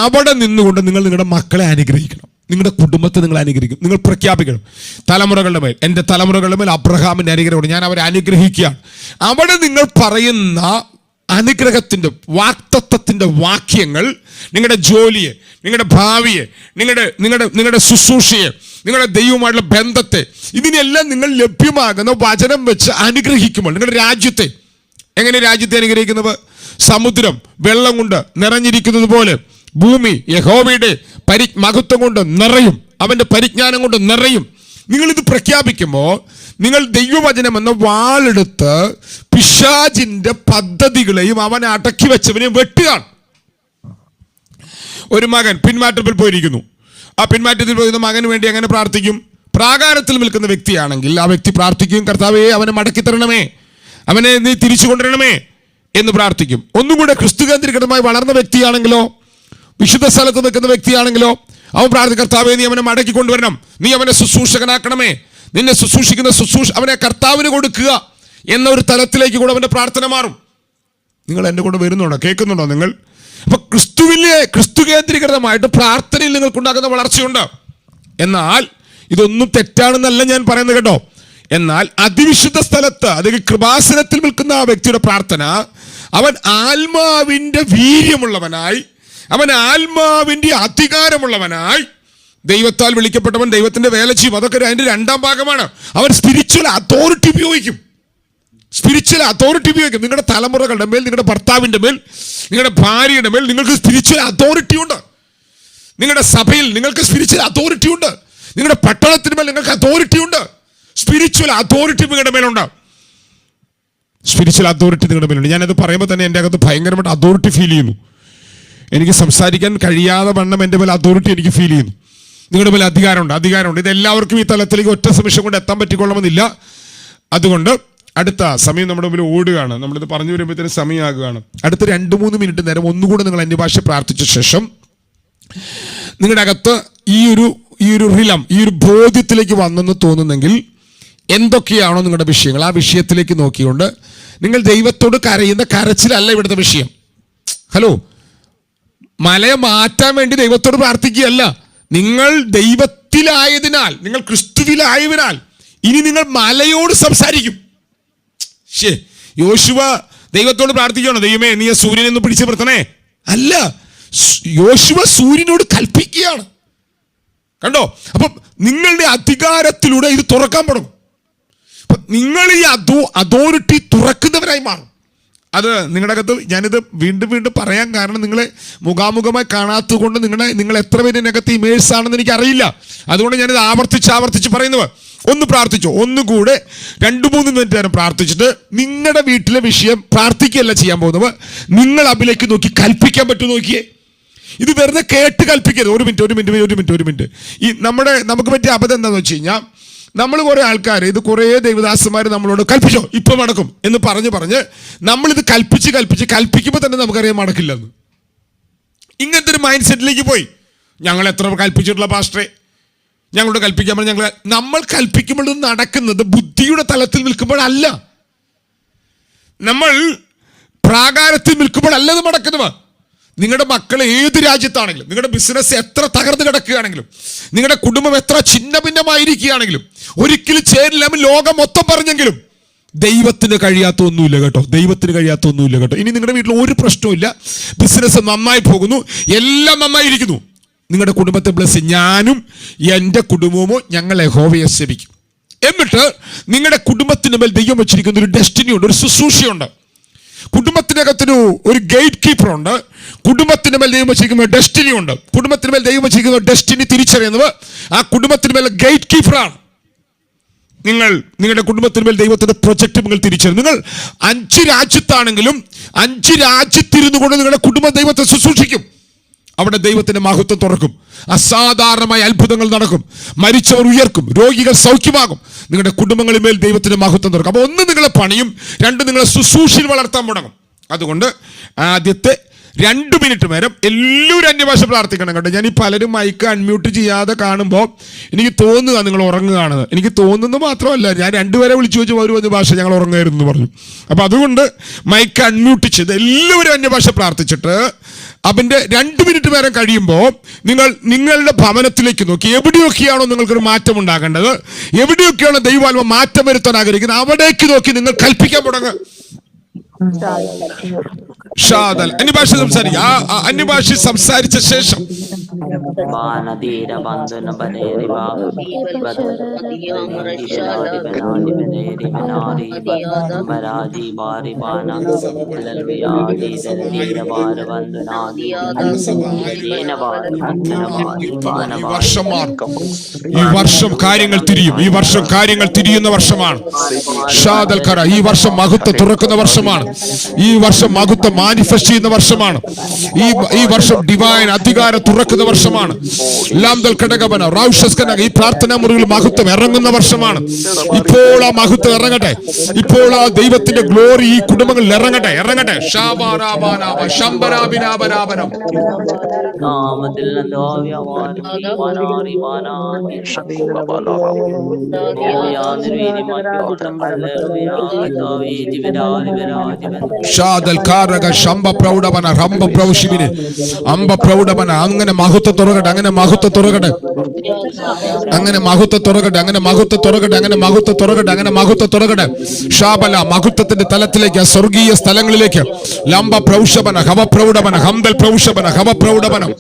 അവിടെ നിന്നുകൊണ്ട് നിങ്ങൾ നിങ്ങളുടെ മക്കളെ അനുഗ്രഹിക്കണം, നിങ്ങളുടെ കുടുംബത്തെ നിങ്ങൾ അനുഗ്രഹിക്കും, നിങ്ങൾ പ്രഖ്യാപിക്കണം. തലമുറകളുടെ മേൽ, എൻ്റെ തലമുറകളുടെ മേൽ അബ്രഹാമിൻ്റെ അനുഗ്രഹമുണ്ട്, ഞാൻ അവരെ അനുഗ്രഹിക്കുകയാണ്. അവിടെ നിങ്ങൾ പറയുന്ന അനുഗ്രഹത്തിൻ്റെ വാക്തത്വത്തിൻ്റെ വാക്യങ്ങൾ നിങ്ങളുടെ ജോലിയെ, നിങ്ങളുടെ ഭാവിയെ, നിങ്ങളുടെ ശുശ്രൂഷയെ, നിങ്ങളുടെ ദൈവവുമായിട്ടുള്ള ബന്ധത്തെ, ഇതിനെല്ലാം നിങ്ങൾ ലഭ്യമാകുന്ന വചനം വെച്ച് അനുഗ്രഹിക്കുമ്പോൾ നിങ്ങളുടെ രാജ്യത്തെ, എങ്ങനെ രാജ്യത്തെ അനുഗ്രഹിക്കുന്നത്? സമുദ്രം വെള്ളം കൊണ്ട് നിറഞ്ഞിരിക്കുന്നത് പോലെ ഭൂമി യഹോവയുടെ മഹത്വം കൊണ്ട് നിറയും, അവന്റെ പരിജ്ഞാനം കൊണ്ട് നിറയും. നിങ്ങളിത് പ്രഖ്യാപിക്കുമ്പോൾ നിങ്ങൾ ദൈവവചനം എന്ന വാളെടുത്ത് പിശാചിന്റെ പദ്ധതികളെയും അവൻ അടക്കി വെച്ചവനെയും വെട്ടുകയാണ്. ഒരു മകൻ പിന്മാറ്റത്തിൽ പോയിരിക്കുന്നു. ആ പിന്മാറ്റത്തിൽ പോയിരുന്ന മകന് വേണ്ടി എങ്ങനെ പ്രാർത്ഥിക്കും? പ്രാകാരത്തിൽ നിൽക്കുന്ന വ്യക്തിയാണെങ്കിൽ ആ വ്യക്തി പ്രാർത്ഥിക്കും, കർത്താവേ അവനെ മടക്കി തരണമേ, അവനെ നീ തിരിച്ചു കൊണ്ടുവരണമേ എന്ന് പ്രാർത്ഥിക്കും. ഒന്നും കൂടെ ക്രിസ്തു കേന്ദ്രീകൃതമായി വളർന്ന വ്യക്തിയാണെങ്കിലോ, വിശുദ്ധ സ്ഥലത്ത് നിൽക്കുന്ന വ്യക്തിയാണെങ്കിലോ അവൻ പ്രാർത്ഥിക്കും, കർത്താവേ നീ അവനെ മടക്കി കൊണ്ടുവരണം, നീ അവനെ ശുശ്രൂഷകനാക്കണമേ, നിന്നെ ശുശ്രൂഷിക്കുന്ന അവനെ കർത്താവിന് കൊടുക്കുക എന്ന ഒരു തലത്തിലേക്ക് കൂടെ അവന്റെ പ്രാർത്ഥന മാറും. നിങ്ങൾ എന്റെ കൂടെ വരുന്നുണ്ടോ? കേൾക്കുന്നുണ്ടോ നിങ്ങൾ? അപ്പൊ ക്രിസ്തു കേന്ദ്രീകൃതമായിട്ട് പ്രാർത്ഥനയിൽ നിങ്ങൾക്കുണ്ടാകുന്ന വളർച്ചയുണ്ട്. എന്നാൽ ഇതൊന്നും തെറ്റാണെന്നല്ല ഞാൻ പറയുന്നത് കേട്ടോ. എന്നാൽ അതിവിശുദ്ധ സ്ഥലത്ത്, അതായത് കൃപാസനത്തിൽ നിൽക്കുന്ന ആ വ്യക്തിയുടെ പ്രാർത്ഥന, അവൻ ആത്മാവിന്റെ വീര്യമുള്ളവനായി, അവൻ ആത്മാവിന്റെ അധികാരമുള്ളവനായി, ദൈവത്താൽ വിളിക്കപ്പെട്ടവൻ ദൈവത്തിന്റെ വേല ചെയ്യും. അതൊക്കെ അതിന്റെ 2ാം ഭാഗമാണ്. അവൻ സ്പിരിച്വൽ അതോറിറ്റി ഉപയോഗിക്കും. നിങ്ങളുടെ തലമുറകളുടെ മേൽ, നിങ്ങളുടെ ഭർത്താവിന്റെ മേൽ, നിങ്ങളുടെ ഭാര്യയുടെ മേൽ നിങ്ങൾക്ക് സ്പിരിച്വൽ അതോറിറ്റി ഉണ്ട്. നിങ്ങളുടെ സഭയിൽ നിങ്ങൾക്ക് സ്പിരിച്വൽ അതോറിറ്റി ഉണ്ട്. നിങ്ങളുടെ പട്ടണത്തിന് മേൽ നിങ്ങൾക്ക് അതോറിറ്റി ഉണ്ട്. സ്പിരിച്വൽ അതോറിറ്റി നിങ്ങളുടെ മേലുണ്ട്. ഞാനത് പറയുമ്പോൾ തന്നെ എൻ്റെ അകത്ത് ഭയങ്കരമായിട്ട് അതോറിറ്റി ഫീൽ ചെയ്യുന്നു. എനിക്ക് സംസാരിക്കാൻ കഴിയാതെ വണ്ണം എൻ്റെ മേൽ അതോറിറ്റി എനിക്ക് ഫീൽ ചെയ്യുന്നു. നിങ്ങളുടെ മേൽ അധികാരമുണ്ട്. ഇത് എല്ലാവർക്കും ഈ തലത്തിലേക്ക് ഒറ്റ നിമിഷം കൊണ്ട് എത്താൻ പറ്റിക്കൊള്ളണമെന്നില്ല. അതുകൊണ്ട് അടുത്ത സമയം നമ്മുടെ മുമ്പിൽ ഓടുകയാണ്. നമ്മളിത് പറഞ്ഞു വരുമ്പോഴത്തേനും സമയമാകുകയാണ്. അടുത്ത 2-3 മിനിറ്റ് നേരം ഒന്നുകൂടെ നിങ്ങൾ അന്യഭാഷ പ്രാർത്ഥിച്ച ശേഷം നിങ്ങളുടെ അകത്ത് ഈ ഒരു റിലം, ഈ ഒരു ബോധ്യത്തിലേക്ക് വന്നെന്ന് തോന്നുന്നെങ്കിൽ എന്തൊക്കെയാണോ നിങ്ങളുടെ വിഷയങ്ങൾ, ആ വിഷയത്തിലേക്ക് നോക്കിക്കൊണ്ട് നിങ്ങൾ ദൈവത്തോട് കരയുന്ന കരച്ചിലല്ല ഇവിടുത്തെ വിഷയം. ഹലോ, മലയെ മാറ്റാൻ വേണ്ടി ദൈവത്തോട് പ്രാർത്ഥിക്കുകയല്ല. നിങ്ങൾ ദൈവത്തിലായതിനാൽ, നിങ്ങൾ ക്രിസ്തുവിലായതിനാൽ ഇനി നിങ്ങൾ മലയോട് സംസാരിക്കും. യോശുവ ദൈവത്തോട് പ്രാർത്ഥിക്കണോ, ദൈവമേ നീ സൂര്യനെ ഒന്ന് പിടിച്ചു നിർത്തണേ? അല്ല, യോശുവ സൂര്യനോട് കൽപ്പിക്കുകയാണ്. കണ്ടോ? അപ്പം നിങ്ങളുടെ അധികാരത്തിലൂടെ ഇത് തുറക്കാൻ തുടങ്ങും. നിങ്ങൾ ഈ അതോറിറ്റി തുറക്കുന്നവരായി മാറും. അത് നിങ്ങളുടെ അകത്ത്, ഞാനിത് വീണ്ടും പറയാൻ കാരണം നിങ്ങളെ മുഖാമുഖമായി കാണാത്തത് കൊണ്ട് നിങ്ങൾ എത്ര പേര് ഇതിനകത്ത് ഇമേഴ്സ് ആണെന്ന് എനിക്ക് അറിയില്ല. അതുകൊണ്ട് ഞാനിത് ആവർത്തിച്ച് പറയുന്നത്. ഒന്ന് പ്രാർത്ഥിച്ചോ, ഒന്നുകൂടെ 2-3 മിനിറ്റ് നേരം പ്രാർത്ഥിച്ചിട്ട് നിങ്ങളുടെ വീട്ടിലെ വിഷയം പ്രാർത്ഥിക്കുകയല്ല ചെയ്യാൻ പോകുന്നത്, നിങ്ങൾ അതിലേക്ക് നോക്കി കൽപ്പിക്കാൻ പറ്റും. നോക്കിയേ, ഇത് വെറുതെ കേട്ട് കൽപ്പിക്കരുത്. ഒരു മിനിറ്റ്. ഈ നമുക്ക് പറ്റിയ അബദ്ധം എന്താണെന്ന് വെച്ച് കഴിഞ്ഞാൽ, നമ്മൾ കുറെ ആൾക്കാർ, ഇത് കുറേ ദൈവദാസന്മാർ നമ്മളോട് കൽപ്പിച്ചോ ഇപ്പം നടക്കും എന്ന് പറഞ്ഞ് നമ്മളിത് കൽപ്പിക്കുമ്പോൾ തന്നെ നമുക്കറിയാൻ നടക്കില്ലെന്ന്. ഇങ്ങനത്തെ ഒരു മൈൻഡ് സെറ്റിലേക്ക് പോയി. ഞങ്ങൾ എത്ര കൽപ്പിച്ചിട്ടുള്ള പാസ്റ്ററെ, ഞങ്ങളോട് കൽപ്പിക്കാൻ പറഞ്ഞ നമ്മൾ കൽപ്പിക്കുമ്പോൾ നടക്കുന്നത് ബുദ്ധിയുടെ തലത്തിൽ നിൽക്കുമ്പോഴല്ല, നമ്മൾ പ്രാകാരത്തിൽ നിൽക്കുമ്പോഴല്ല ഇത് നടക്കുന്നത്. നിങ്ങളുടെ മക്കൾ ഏത് രാജ്യത്താണെങ്കിലും, നിങ്ങളുടെ ബിസിനസ് എത്ര തകർന്നു കിടക്കുകയാണെങ്കിലും, നിങ്ങളുടെ കുടുംബം എത്ര ഛിന്ന ഭിന്നമായിരിക്കുകയാണെങ്കിലും, ഒരിക്കലും ചേരില്ല ലോകം മൊത്തം പറഞ്ഞെങ്കിലും ദൈവത്തിന് കഴിയാത്ത ഒന്നുമില്ല കേട്ടോ, ദൈവത്തിന് കഴിയാത്ത ഒന്നുമില്ല കേട്ടോ. ഇനി നിങ്ങളുടെ വീട്ടിൽ ഒരു പ്രശ്നവുമില്ല, ബിസിനസ് നന്നായി പോകുന്നു, എല്ലാം നന്നായിരിക്കുന്നു, നിങ്ങളുടെ കുടുംബത്തെ ബ്ലസ്, ഞാനും എൻ്റെ കുടുംബവും ഞങ്ങൾ യഹോവയെ സേവിക്കും. എന്നിട്ട് നിങ്ങളുടെ കുടുംബത്തിന് മേൽ ദൈവം വെച്ചിരിക്കുന്ന ഒരു ഡെസ്റ്റിനി ഉണ്ട്, ഒരു ശുശ്രൂഷയുണ്ട്. കുടുംബത്തിനകത്തൊരു ഒരു ഗേറ്റ് കീപ്പർ ഉണ്ട്. കുടുംബത്തിന് മേൽ ദൈവം വെച്ചിരിക്കുന്ന ഡെസ്റ്റിനി ഉണ്ട്. കുടുംബത്തിന് മേൽ ദൈവം വെച്ചിരിക്കുന്ന ഡെസ്റ്റിനി തിരിച്ചറിയുന്നത് ആ കുടുംബത്തിന് മേലെ ഗേറ്റ് കീപ്പറാണ്. നിങ്ങൾ നിങ്ങളുടെ കുടുംബത്തിന് മേൽ ദൈവത്തിന്റെ പ്രൊജക്ട് നിങ്ങൾ തിരിച്ചറിയും. നിങ്ങൾ 5 രാജ്യത്താണെങ്കിലും 5 രാജ്യത്തിരുന്നു കൊണ്ട് നിങ്ങളുടെ കുടുംബ ദൈവത്തെ ശുശ്രൂഷിക്കും. അവിടെ ദൈവത്തിന്റെ മഹത്വം തുറക്കും, അസാധാരണമായ അത്ഭുതങ്ങൾ നടക്കും, മരിച്ചവർ ഉയർക്കും, രോഗികൾ സൗഖ്യമാകും. നിങ്ങളുടെ കുടുംബങ്ങളിൽ മേൽ ദൈവത്തിന്റെ മഹത്വം തുറക്കും. അപ്പോൾ 1 നിങ്ങളെ പണിയും, 2 നിങ്ങളെ ശുശ്രൂഷയിൽ വളർത്താൻ തുടങ്ങും. അതുകൊണ്ട് ആദ്യത്തെ 2 മിനിറ്റ് നേരം എല്ലാവരും അന്യഭാഷ പ്രാർത്ഥിക്കണം കേട്ടോ. ഞാൻ ഈ പലരും മൈക്ക് അൺമ്യൂട്ട് ചെയ്യാതെ കാണുമ്പോൾ എനിക്ക് തോന്നുക നിങ്ങൾ ഉറങ്ങുകയാണെന്ന്. എനിക്ക് തോന്നുന്നത് മാത്രമല്ല, ഞാൻ 2 പേരെ വിളിച്ചു ചോദിച്ചു ഒരു അന്യഭാഷ ഞങ്ങൾ ഉറങ്ങുമായിരുന്നു എന്ന് പറഞ്ഞു. അപ്പം അതുകൊണ്ട് മൈക്ക് അൺമ്യൂട്ട് ചെയ്ത് എല്ലാവരും അന്യഭാഷ പ്രാർത്ഥിച്ചിട്ട് അതിൻ്റെ 2 മിനിറ്റ് നേരം കഴിയുമ്പോൾ നിങ്ങൾ നിങ്ങളുടെ ഭവനത്തിലേക്ക് നോക്കി, എവിടെയൊക്കെയാണോ നിങ്ങൾക്കൊരു മാറ്റം ഉണ്ടാകേണ്ടത്, എവിടെയൊക്കെയാണോ ദൈവാത്മ മാറ്റം വരുത്താൻ ആഗ്രഹിക്കുന്നത്, അവിടേക്ക് നോക്കി നിങ്ങൾ കൽപ്പിക്കാൻ തുടങ്ങുക. അന്യഭാഷ സംസാരിക്കുക. അന്യഭാഷ സംസാരിച്ച ശേഷം ഈ വർഷം കാര്യങ്ങൾ തിരിയും. ഈ വർഷം കാര്യങ്ങൾ തിരിയുന്ന വർഷമാണ്. ഈ വർഷം മഹത്വം തുറക്കുന്ന വർഷമാണ്. ഈ വർഷം മഹത്വം മാനിഫെസ്റ്റ് ചെയ്യുന്ന വർഷമാണ്. ഈ വർഷം ഡിവൈൻ അധികാരം തുറക്കുന്ന വർഷമാണ്. ഈ പ്രാർത്ഥനാ മുറിയിൽ മഹത്വം ഇറങ്ങുന്ന വർഷമാണ്. ഇപ്പോൾ ആ മഹത്വം ഇറങ്ങട്ടെ. ഇപ്പോൾ ആ ദൈവത്തിന്റെ ഗ്ലോറി ഈ കുടുംബങ്ങളിൽ ഇറങ്ങട്ടെ. അങ്ങനെ മഹത്വം തുറക്കട്ടെ, അങ്ങനെ മഹത്വം തുറക്കട്ടെ, അങ്ങനെ മഹത്വം തുറക്കട്ടെ, അങ്ങനെ മഹത്വം തുറക്കട്ടെ, അങ്ങനെ മഹത്വം തുറക്കട്ടെ, അങ്ങനെ മഹത്വം തുറക്കട്ടെ. ഷാബല മഹത്വത്തിന്റെ തലത്തിലേക്ക്, സ്വർഗീയ സ്ഥലങ്ങളിലേക്ക്. ലംബ പ്രൗഷപന ഹവ പ്രൗഢപന ഹംദൽ പ്രൗഷപന ഹവ പ്രൗഢപനം.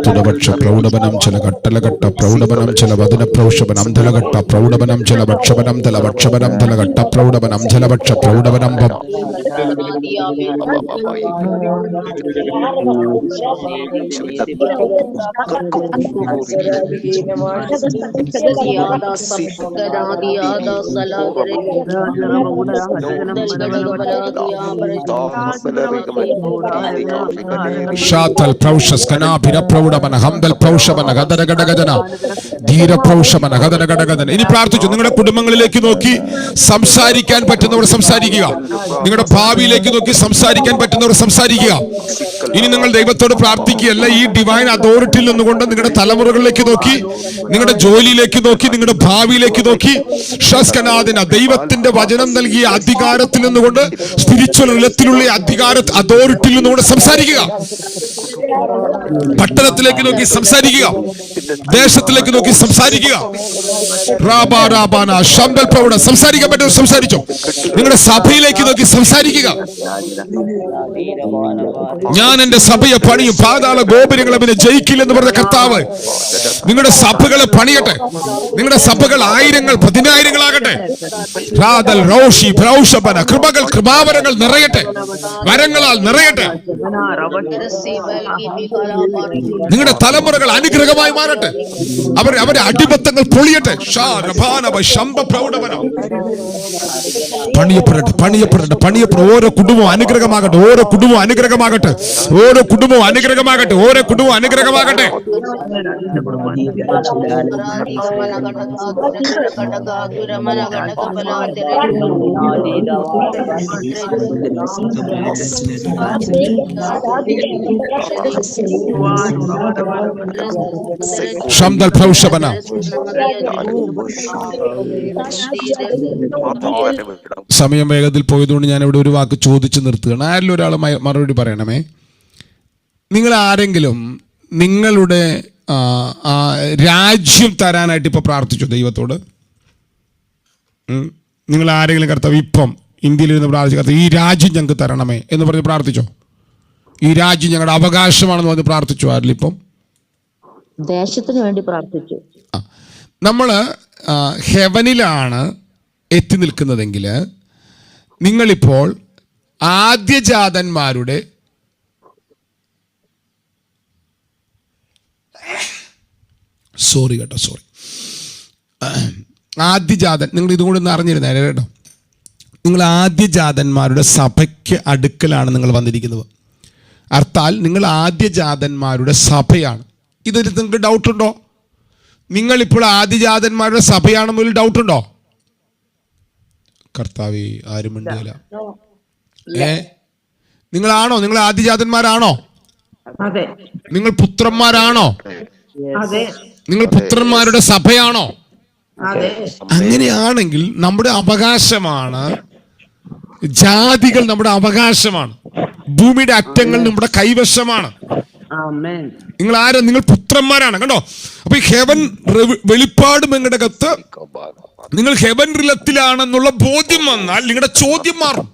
തുടപക്ഷ പ്രൗഢപനം ചില കട്ടലഘട്ട പ്രൗഢപനം ചില വദന പ്രൗഷപനം ധലഘട്ട പ്രൗഢപനം ചില ഭക്ഷപനം തല ഭക്ഷപനം തലഘട്ട പ്രൗഢപനം ജലഭക്ഷ പ്രൗഢപനം ഇനി പ്രാർത്ഥിച്ചു. നിങ്ങളുടെ കുടുംബങ്ങളിലേക്ക് നോക്കി സംസാരിക്കാൻ പറ്റുന്നവർ സംസാരിക്കുക. നിങ്ങളുടെ ഭാവിയിലേക്ക് നോക്കി സംസാരിക്കാൻ പറ്റുന്നവർ സംസാരിക്കുക. ഇനി നിങ്ങൾ ദൈവത്തോട് പ്രാർത്ഥിക്കുകയല്ല, ഈ ഡിവൈൻ അതോറിറ്റിയിൽ നിന്നുകൊണ്ട് നിങ്ങളുടെ തലമുറകളിലേക്ക് നോക്കി, നിങ്ങളുടെ ജോലിയിലേക്ക് നോക്കി, നിങ്ങളുടെ ഭാവിയിലേക്ക് നോക്കി, ദൈവത്തിന്റെ വചനം നൽകിയ അധികാരത്തിൽ നിന്നുകൊണ്ട് സ്പിരിച്വൽ ഇലത്തിലുള്ള അധികാരം അതോറിറ്റിയിൽ നിന്നുകൂടെ സംസാരിക്കുക. പട്ടണത്തിലേക്ക് നോക്കി സംസാരിക്കുക, ദേശത്തിലേക്ക് നോക്കി സംസാരിക്കുക. സംസാരിക്കാൻ പറ്റും, സംസാരിച്ചോ. നിങ്ങളുടെ സഭയിലേക്ക് നോക്കി സംസാരിക്കുക. ഞാൻ എന്റെ സഭയെ പണിയും, പാതാള ഗോപുരങ്ങൾ അവനെ ജയിക്കില്ലെന്ന് പറഞ്ഞ കർത്താവ് നിങ്ങളുടെ സഭകളെ പണിയട്ടെ. നിങ്ങളുടെ സഭകൾ ആയിരങ്ങൾ പതിനായിരങ്ങളാകട്ടെ. കൃപകൾ കൃപാവരങ്ങൾ നിറയട്ടെ, വരങ്ങളാൽ നിറയട്ടെ. നിങ്ങളുടെ തലമുറകൾ അനുഗ്രഹമായി മാറട്ടെ. അവരുടെ അടിമത്തങ്ങൾ പൊളിയട്ടെ. പണിയപ്പെടട്ടെ, പണിയപ്പെടട്ടെ, പണിയപ്പെടട്ടെ. ഓരോ കുടുംബവും അനുഗ്രഹമാകട്ടെ, ഓരോ കുടുംബവും അനുഗ്രഹമാകട്ടെ, ഓരോ കുടുംബവും അനുഗ്രഹമാകട്ടെ, ഓരോ കുടുംബവും അനുഗ്രഹമാകട്ടെ. സമയം വേഗത്തിൽ പോയതുകൊണ്ട് ഞാൻ ഇവിടെ ഒരു വാക്ക് ചോദിച്ചു നിർത്തുകയാണ്. ആരെങ്കിലും ഒരാൾ മറുപടി പറയണമേ. നിങ്ങൾ ആരെങ്കിലും നിങ്ങളുടെ രാജ്യം തരാനായിട്ട് ഇപ്പൊ പ്രാർത്ഥിച്ചു ദൈവത്തോട്? നിങ്ങൾ ആരെങ്കിലും കർത്താവ് ഇപ്പം ഇന്ത്യയിലിരുന്ന് പ്രാർത്ഥിച്ചു, കർത്താവ് ഈ രാജ്യം ഞങ്ങൾക്ക് തരണമേ എന്ന് പറഞ്ഞ് പ്രാർത്ഥിച്ചോ? ഈ രാജ്യം ഞങ്ങളുടെ അവകാശമാണെന്ന് പറഞ്ഞ് പ്രാർത്ഥിച്ചു ആരിലും? ഇപ്പം ദേശത്തിന് വേണ്ടി പ്രാർത്ഥിച്ചു. നമ്മള് ഹെവനിലാണ് എത്തി നിൽക്കുന്നതെങ്കിൽ നിങ്ങളിപ്പോൾ ആദ്യജാതന്മാരുടെ സോറി ആദ്യജാതൻ, നിങ്ങൾ ഇതും കൂടി ഒന്ന് അറിഞ്ഞിരുന്നേ കേട്ടോ. നിങ്ങൾ ആദ്യജാതന്മാരുടെ സഭയ്ക്ക് അടുക്കലാണ് നിങ്ങൾ വന്നിരിക്കുന്നത്. അർത്ഥാൽ നിങ്ങൾ ആദ്യജാതന്മാരുടെ സഭയാണ്. ഇതൊരു നിങ്ങൾക്ക് ഡൗട്ടുണ്ടോ? നിങ്ങളിപ്പോൾ ആദ്യജാതന്മാരുടെ സഭയാണെന്നൊരു ഡൗട്ടുണ്ടോ? കർത്താവേ, ആരും മിണ്ടില്ല. നിങ്ങളാണോ? നിങ്ങൾ ആദ്യജാതന്മാരാണോ? നിങ്ങൾ പുത്രന്മാരാണോ? നിങ്ങൾ പുത്രന്മാരുടെ സഭയാണോ? അങ്ങനെയാണെങ്കിൽ നമ്മുടെ അവകാശമാണ്, ജാതികൾ നമ്മുടെ അവകാശമാണ്, ഭൂമിയുടെ അറ്റങ്ങൾ നമ്മുടെ കൈവശമാണ്. നിങ്ങൾ ആരാ? നിങ്ങൾ പുത്രന്മാരാണ്. കണ്ടോ? അപ്പൊ ഈ ഹെവൻ വെളിപ്പാട് നിങ്ങളുടെ അകത്ത് നിങ്ങൾ ഹെവൻ റിലത്തിലാണെന്നുള്ള ബോധ്യം വന്നാൽ നിങ്ങളുടെ ചോദ്യം മാറും,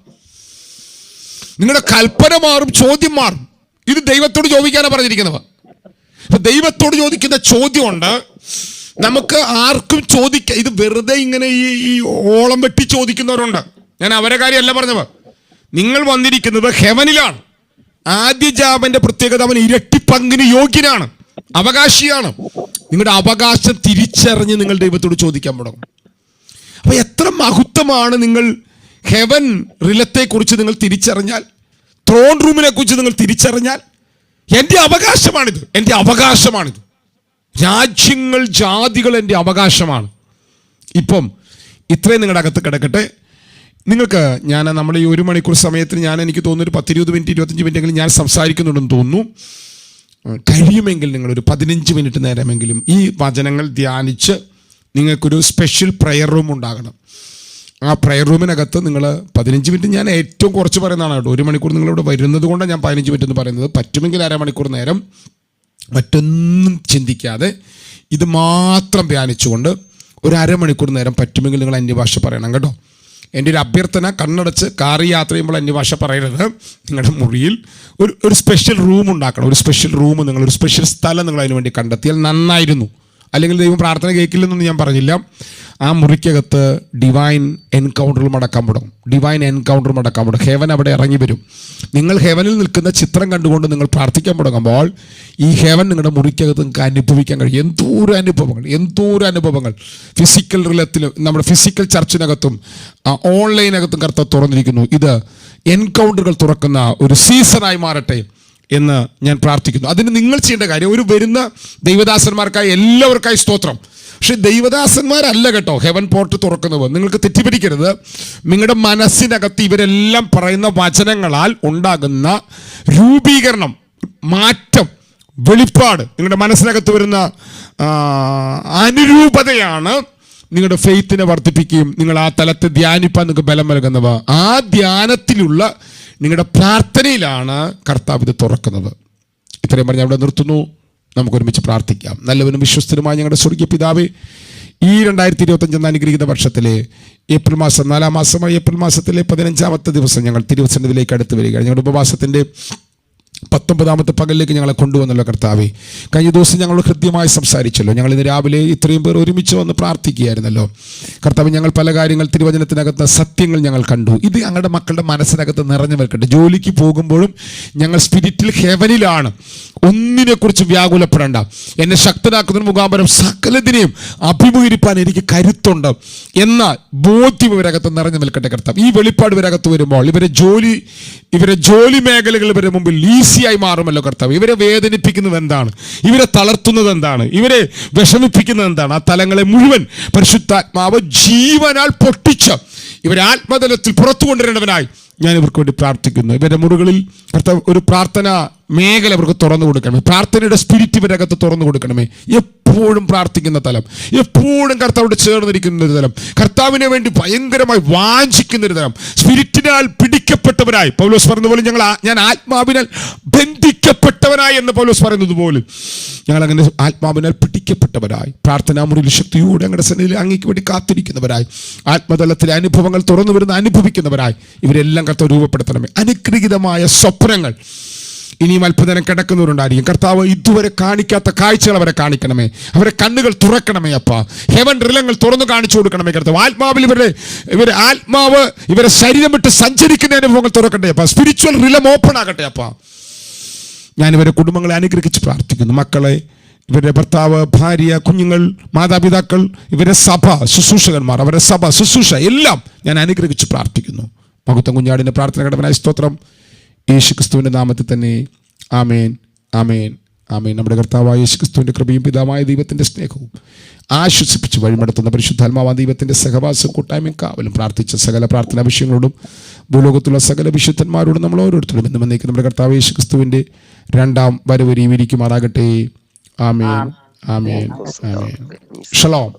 നിങ്ങളുടെ കൽപ്പന മാറും, ചോദ്യം മാറും. ഇത് ദൈവത്തോട് ചോദിക്കാനാണ് പറഞ്ഞിരിക്കുന്നത്. അപ്പൊ ദൈവത്തോട് ചോദിക്കുന്ന ചോദ്യമുണ്ട്, നമുക്ക് ആർക്കും ചോദിക്കാം. ഇത് വെറുതെ ഇങ്ങനെ ഈ ഓളം വെട്ടി ചോദിക്കുന്നവരുണ്ട്. ഞാൻ അവരെ കാര്യമല്ല പറഞ്ഞത്. നിങ്ങൾ വന്നിരിക്കുന്നത് ഹെവനിലാണ്. ആദ്യജാതന്റെ പ്രത്യേകത, അവൻ ഇരട്ടി പങ്കിന് യോഗ്യനാണ്, അവകാശിയാണ്. നിങ്ങളുടെ അവകാശം തിരിച്ചറിഞ്ഞ് നിങ്ങൾ ദൈവത്തോട് ചോദിക്കാൻ തുടങ്ങും. അപ്പൊ എത്ര മഹത്വമാണ്! നിങ്ങൾ ഹെവൻ റിലത്തെ കുറിച്ച് നിങ്ങൾ തിരിച്ചറിഞ്ഞാൽ, ത്രോൺ റൂമിനെ കുറിച്ച് നിങ്ങൾ തിരിച്ചറിഞ്ഞാൽ, എൻ്റെ അവകാശമാണിത്, എൻ്റെ അവകാശമാണിത്. രാജ്യങ്ങൾ, ജാതികൾ എൻ്റെ അവകാശമാണ്. ഇപ്പം ഇത്രയും നിങ്ങളുടെ അകത്ത് കിടക്കട്ടെ. നിങ്ങൾക്ക് നമ്മൾ ഈ 1 മണിക്കൂർ സമയത്തിന് എനിക്ക് തോന്നുന്നു ഒരു 10-20 മിനിറ്റ് 25 മിനിറ്റ് എങ്കിലും ഞാൻ സംസാരിക്കുന്നുണ്ടെന്ന് തോന്നുന്നു. കഴിയുമെങ്കിൽ നിങ്ങളൊരു 15 മിനിറ്റ് നേരമെങ്കിലും ഈ വചനങ്ങൾ ധ്യാനിച്ച് നിങ്ങൾക്കൊരു സ്പെഷ്യൽ പ്രെയർ റൂം ഉണ്ടാകണം. ആ പ്രെയർ റൂമിനകത്ത് നിങ്ങൾ 15 മിനിറ്റ്, ഞാൻ ഏറ്റവും കുറച്ച് പറയുന്നതാണ് കേട്ടോ. 1 മണിക്കൂർ നിങ്ങളിവിടെ വരുന്നത് കൊണ്ടാണ് ഞാൻ 15 മിനിറ്റ് എന്ന് പറയുന്നത്. പറ്റുമെങ്കിൽ 1/2 മണിക്കൂർ നേരം മറ്റൊന്നും ചിന്തിക്കാതെ ഇത് മാത്രം ധ്യാനിച്ചുകൊണ്ട് ഒരു 1/2 മണിക്കൂർ നേരം പറ്റുമെങ്കിൽ നിങ്ങൾ അന്യഭാഷ പറയണം കേട്ടോ. എൻ്റെ ഒരു അഭ്യർത്ഥന, കണ്ണടച്ച് കാറി യാത്ര ചെയ്യുമ്പോൾ അന്യഭാഷ പറയരുത്. നിങ്ങളുടെ മുറിയിൽ ഒരു സ്പെഷ്യൽ റൂം ഉണ്ടാക്കണം. ഒരു സ്പെഷ്യൽ റൂം, നിങ്ങളൊരു സ്പെഷ്യൽ സ്ഥലം നിങ്ങൾ അതിന് വേണ്ടി കണ്ടെത്തിയാൽ നന്നായിരുന്നു. അല്ലെങ്കിൽ ദൈവം പ്രാർത്ഥന കേൾക്കില്ലെന്നൊന്നും ഞാൻ പറഞ്ഞില്ല. ആ മുറിക്കകത്ത് ഡിവൈൻ എൻകൗണ്ടറും അടക്കാൻ തുടങ്ങും. ഡിവൈൻ എൻകൗണ്ടറും അടക്കാൻ തുടങ്ങും. ഹെവൻ അവിടെ ഇറങ്ങി വരും. നിങ്ങൾ ഹെവനിൽ നിൽക്കുന്ന ചിത്രം കണ്ടുകൊണ്ട് നിങ്ങൾ പ്രാർത്ഥിക്കാൻ തുടങ്ങുമ്പോൾ ഈ ഹെവൻ നിങ്ങളുടെ മുറിക്കകത്ത് നിങ്ങൾക്ക് അനുഭവിക്കാൻ കഴിയും. എന്തോരം അനുഭവങ്ങൾ ഫിസിക്കൽ റിലത്തിലും നമ്മുടെ ഫിസിക്കൽ ചർച്ചിനകത്തും ഓൺലൈനകത്തും കർത്താവ് തുറന്നിരിക്കുന്നു. ഇത് എൻകൗണ്ടറുകൾ തുറക്കുന്ന ഒരു സീസണായി മാറട്ടെ എന്ന് ഞാൻ പ്രാർത്ഥിക്കുന്നു. അതിന് നിങ്ങൾ ചെയ്യേണ്ട കാര്യം, ഒരു വരുന്ന ദൈവദാസന്മാർക്കായി എല്ലാവർക്കായി സ്തോത്രം. പക്ഷെ ദൈവദാസന്മാരല്ല കേട്ടോ ഹെവൻ പോർട്ട് തുറക്കുന്നത്. നിങ്ങൾക്ക് തെറ്റിദ്ധരിക്കരുത്. നിങ്ങളുടെ മനസ്സിനകത്ത് ഇവരെല്ലാം പറയുന്ന വചനങ്ങളാൽ ഉണ്ടാകുന്ന രൂപീകരണം, മാറ്റം, വെളിപ്പാട്, നിങ്ങളുടെ മനസ്സിനകത്ത് വരുന്ന അനുരൂപതയാണ് നിങ്ങളുടെ ഫെയ്ത്തിനെ വർദ്ധിപ്പിക്കുകയും നിങ്ങൾ ആ തലത്തെ ധ്യാനിപ്പാൻ നിങ്ങൾക്ക് ബലം നൽകുന്നവ. ആ ധ്യാനത്തിലുള്ള നിങ്ങളുടെ പ്രാർത്ഥനയിലാണ് കർത്താവ് ഇത് തുറക്കുന്നത്. ഇത്രയും പറഞ്ഞ് അവിടെ നിർത്തുന്നു. നമുക്കൊരുമിച്ച് പ്രാർത്ഥിക്കാം. നല്ലവനും വിശ്വസ്തനുമായ ഞങ്ങളുടെ സ്വർഗീയ പിതാവേ, ഈ 2025 അനുഗ്രഹീത വർഷത്തിലെ ഏപ്രിൽ മാസം 4-ാം മാസമായ ഏപ്രിൽ മാസത്തിലെ 15ാമത്തെ ദിവസം ഞങ്ങൾ തിരുവസന്നിധിയിലേക്ക് അടുത്ത് വരികയാണ്. ഞങ്ങളുടെ ഉപവാസത്തിൻ്റെ 19ാമത്തെ പകലിലേക്ക് ഞങ്ങളെ കൊണ്ടുവന്നല്ലോ കർത്താവേ. കഴിഞ്ഞ ദിവസം ഞങ്ങൾ ഹൃദ്യമായി സംസാരിച്ചല്ലോ. ഞങ്ങൾ ഇന്ന് രാവിലെ ഇത്രയും പേർ ഒരുമിച്ച് വന്ന് പ്രാർത്ഥിക്കുകയായിരുന്നല്ലോ കർത്താവ്. ഞങ്ങൾ പല കാര്യങ്ങൾ തിരുവചനത്തിനകത്ത് സത്യങ്ങൾ ഞങ്ങൾ കണ്ടു. ഇത് ഞങ്ങളുടെ മക്കളുടെ മനസ്സിനകത്ത് നിറഞ്ഞു വെക്കട്ടെ. ജോലിക്ക് പോകുമ്പോഴും ഞങ്ങൾ സ്പിരിറ്റിൽ ഹെവനിലാണ്. ഒന്നിനെക്കുറിച്ച് വ്യാകുലപ്പെടേണ്ട. എന്നെ ശക്തനാക്കുന്നതിന് മുഖാന്തരം സകലതിനെയും അഭിമുഖീകരിപ്പാൻ എനിക്ക് കരുത്തുണ്ട് എന്ന ബോധ്യം ഇവരകത്ത് നിറഞ്ഞു നിൽക്കട്ടെ കർത്താവ്. ഈ വെളിപ്പാട് ഇവരകത്ത് വരുമ്പോൾ ഇവരെ ജോലി മേഖലകൾ ഇവരുടെ മുമ്പിൽ ഈസിയായി മാറുമല്ലോ കർത്താവ്. ഇവരെ വേദനിപ്പിക്കുന്നത് എന്താണ്, ഇവരെ തളർത്തുന്നത് എന്താണ്, ഇവരെ വിഷമിപ്പിക്കുന്നത് എന്താണ്, ആ തലങ്ങളെ മുഴുവൻ പരിശുദ്ധാത്മാവ് ജീവനാൽ പൊട്ടിച്ച് ഇവരെ ആത്മതലത്തിൽ പുറത്തു കൊണ്ടുവരേണ്ടവനായി ഞാൻ ഇവർക്ക് വേണ്ടി പ്രാർത്ഥിക്കുന്നു. ഇവരുടെ മുറികളിൽ കർത്താവ് ഒരു പ്രാർത്ഥന മേഖല ഇവർക്ക് തുറന്നു കൊടുക്കണമേ. പ്രാർത്ഥനയുടെ സ്പിരിറ്റ് ഇവരകത്ത് തുറന്നു കൊടുക്കണമേ. എപ്പോഴും പ്രാർത്ഥിക്കുന്ന തലം, എപ്പോഴും കർത്താവോട് ചേർന്നിരിക്കുന്ന ഒരു തലം, കർത്താവിനെ വേണ്ടി ഭയങ്കരമായി വാഞ്ചിക്കുന്ന ഒരു തലം, സ്പിരിറ്റിനാൽ പിടിക്കപ്പെട്ടവരായി പൗലോസ് പറഞ്ഞതുപോലെ ഞാൻ ആത്മാവിനാൽ ബന്ധിക്കപ്പെട്ടവനായി എന്ന് പൗലോസ് പറയുന്നത് പോലെ ഞങ്ങൾ അങ്ങനെ ആത്മാവിനാൽ പിടിക്കപ്പെട്ടവരായി പ്രാർത്ഥനാ മുറിയിൽ ശക്തിയോടെ ഞങ്ങളുടെ സന്നിധിയിൽ അങ്ങേക്ക് വേണ്ടി കാത്തിരിക്കുന്നവരായി ആത്മതലത്തിലെ അനുഭവങ്ങൾ തുറന്നു വരുന്ന അനുഭവിക്കുന്നവരായി ഇവരെല്ലാം കർത്താവ് രൂപപ്പെടുത്തണമേ. അനുഗ്രഹീതമായ സ്വപ്നങ്ങൾ ഇനിയും അല്പനേരം കിടക്കുന്നവരുണ്ടായിരിക്കും. കർത്താവ് ഇതുവരെ കാണിക്കാത്ത കാഴ്ചകൾ അവരെ കാണിക്കണമേ. അവരെ കണ്ണുകൾ തുറക്കണമേ അപ്പ. ഹെവൻ റിലങ്ങൾ തുറന്നു കാണിച്ചു കൊടുക്കണമേ കർത്താവ്. ആത്മാവിൽ ആത്മാവ് ഇവരെ ശരീരം വിട്ട് സഞ്ചരിക്കുന്ന അനുഭവങ്ങൾ തുറക്കട്ടെ അപ്പ. സ്പിരിച്വൽ റിലം ഓപ്പൺ ആകട്ടെ അപ്പ. ഞാൻ ഇവരെ കുടുംബങ്ങളെ അനുഗ്രഹിച്ച് പ്രാർത്ഥിക്കുന്നു. മക്കളെ, ഇവരുടെ ഭർത്താവ്, ഭാര്യ, കുഞ്ഞുങ്ങൾ, മാതാപിതാക്കൾ, ഇവരെ സഭ ശുശ്രൂഷകന്മാർ, അവരുടെ സഭ ശുശ്രൂഷ എല്ലാം ഞാൻ അനുഗ്രഹിച്ച് പ്രാർത്ഥിക്കുന്നു. മഹത്വം കുഞ്ഞാടിൻ്റെ പ്രാർത്ഥന ഘടനായ സ്തോത്രം യേശുക്രിസ്തുവിൻ്റെ നാമത്തിൽ തന്നെ. ആമേൻ, ആമേൻ, ആമേൻ. നമ്മുടെ കർത്താവായ യേശുക്രിസ്തുവിൻ്റെ കൃപയും പിതാവായ ദൈവത്തിൻ്റെ സ്നേഹവും ആശ്വസിപ്പിച്ച് വഴിമടത്തുന്ന പരിശുദ്ധാത്മാവായ ദൈവത്തിൻ്റെ സഹവാസവും കൂട്ടായ്മയും കാവലും പ്രാർത്ഥിച്ച സകല പ്രാർത്ഥനാ വിഷയങ്ങളോടും ഭൂലോകത്തുള്ള സകല വിശുദ്ധന്മാരോടും നമ്മൾ ഓരോരുത്തരും എന്നും എന്നേക്കും നമ്മുടെ കർത്താവ് യേശുക്രിസ്തുവിൻ്റെ 2ാം വരവ് ഇരിക്കുമാറാകട്ടെ. ആമേൻ, ആമേൻ, ആമേൻ. ഷലോം.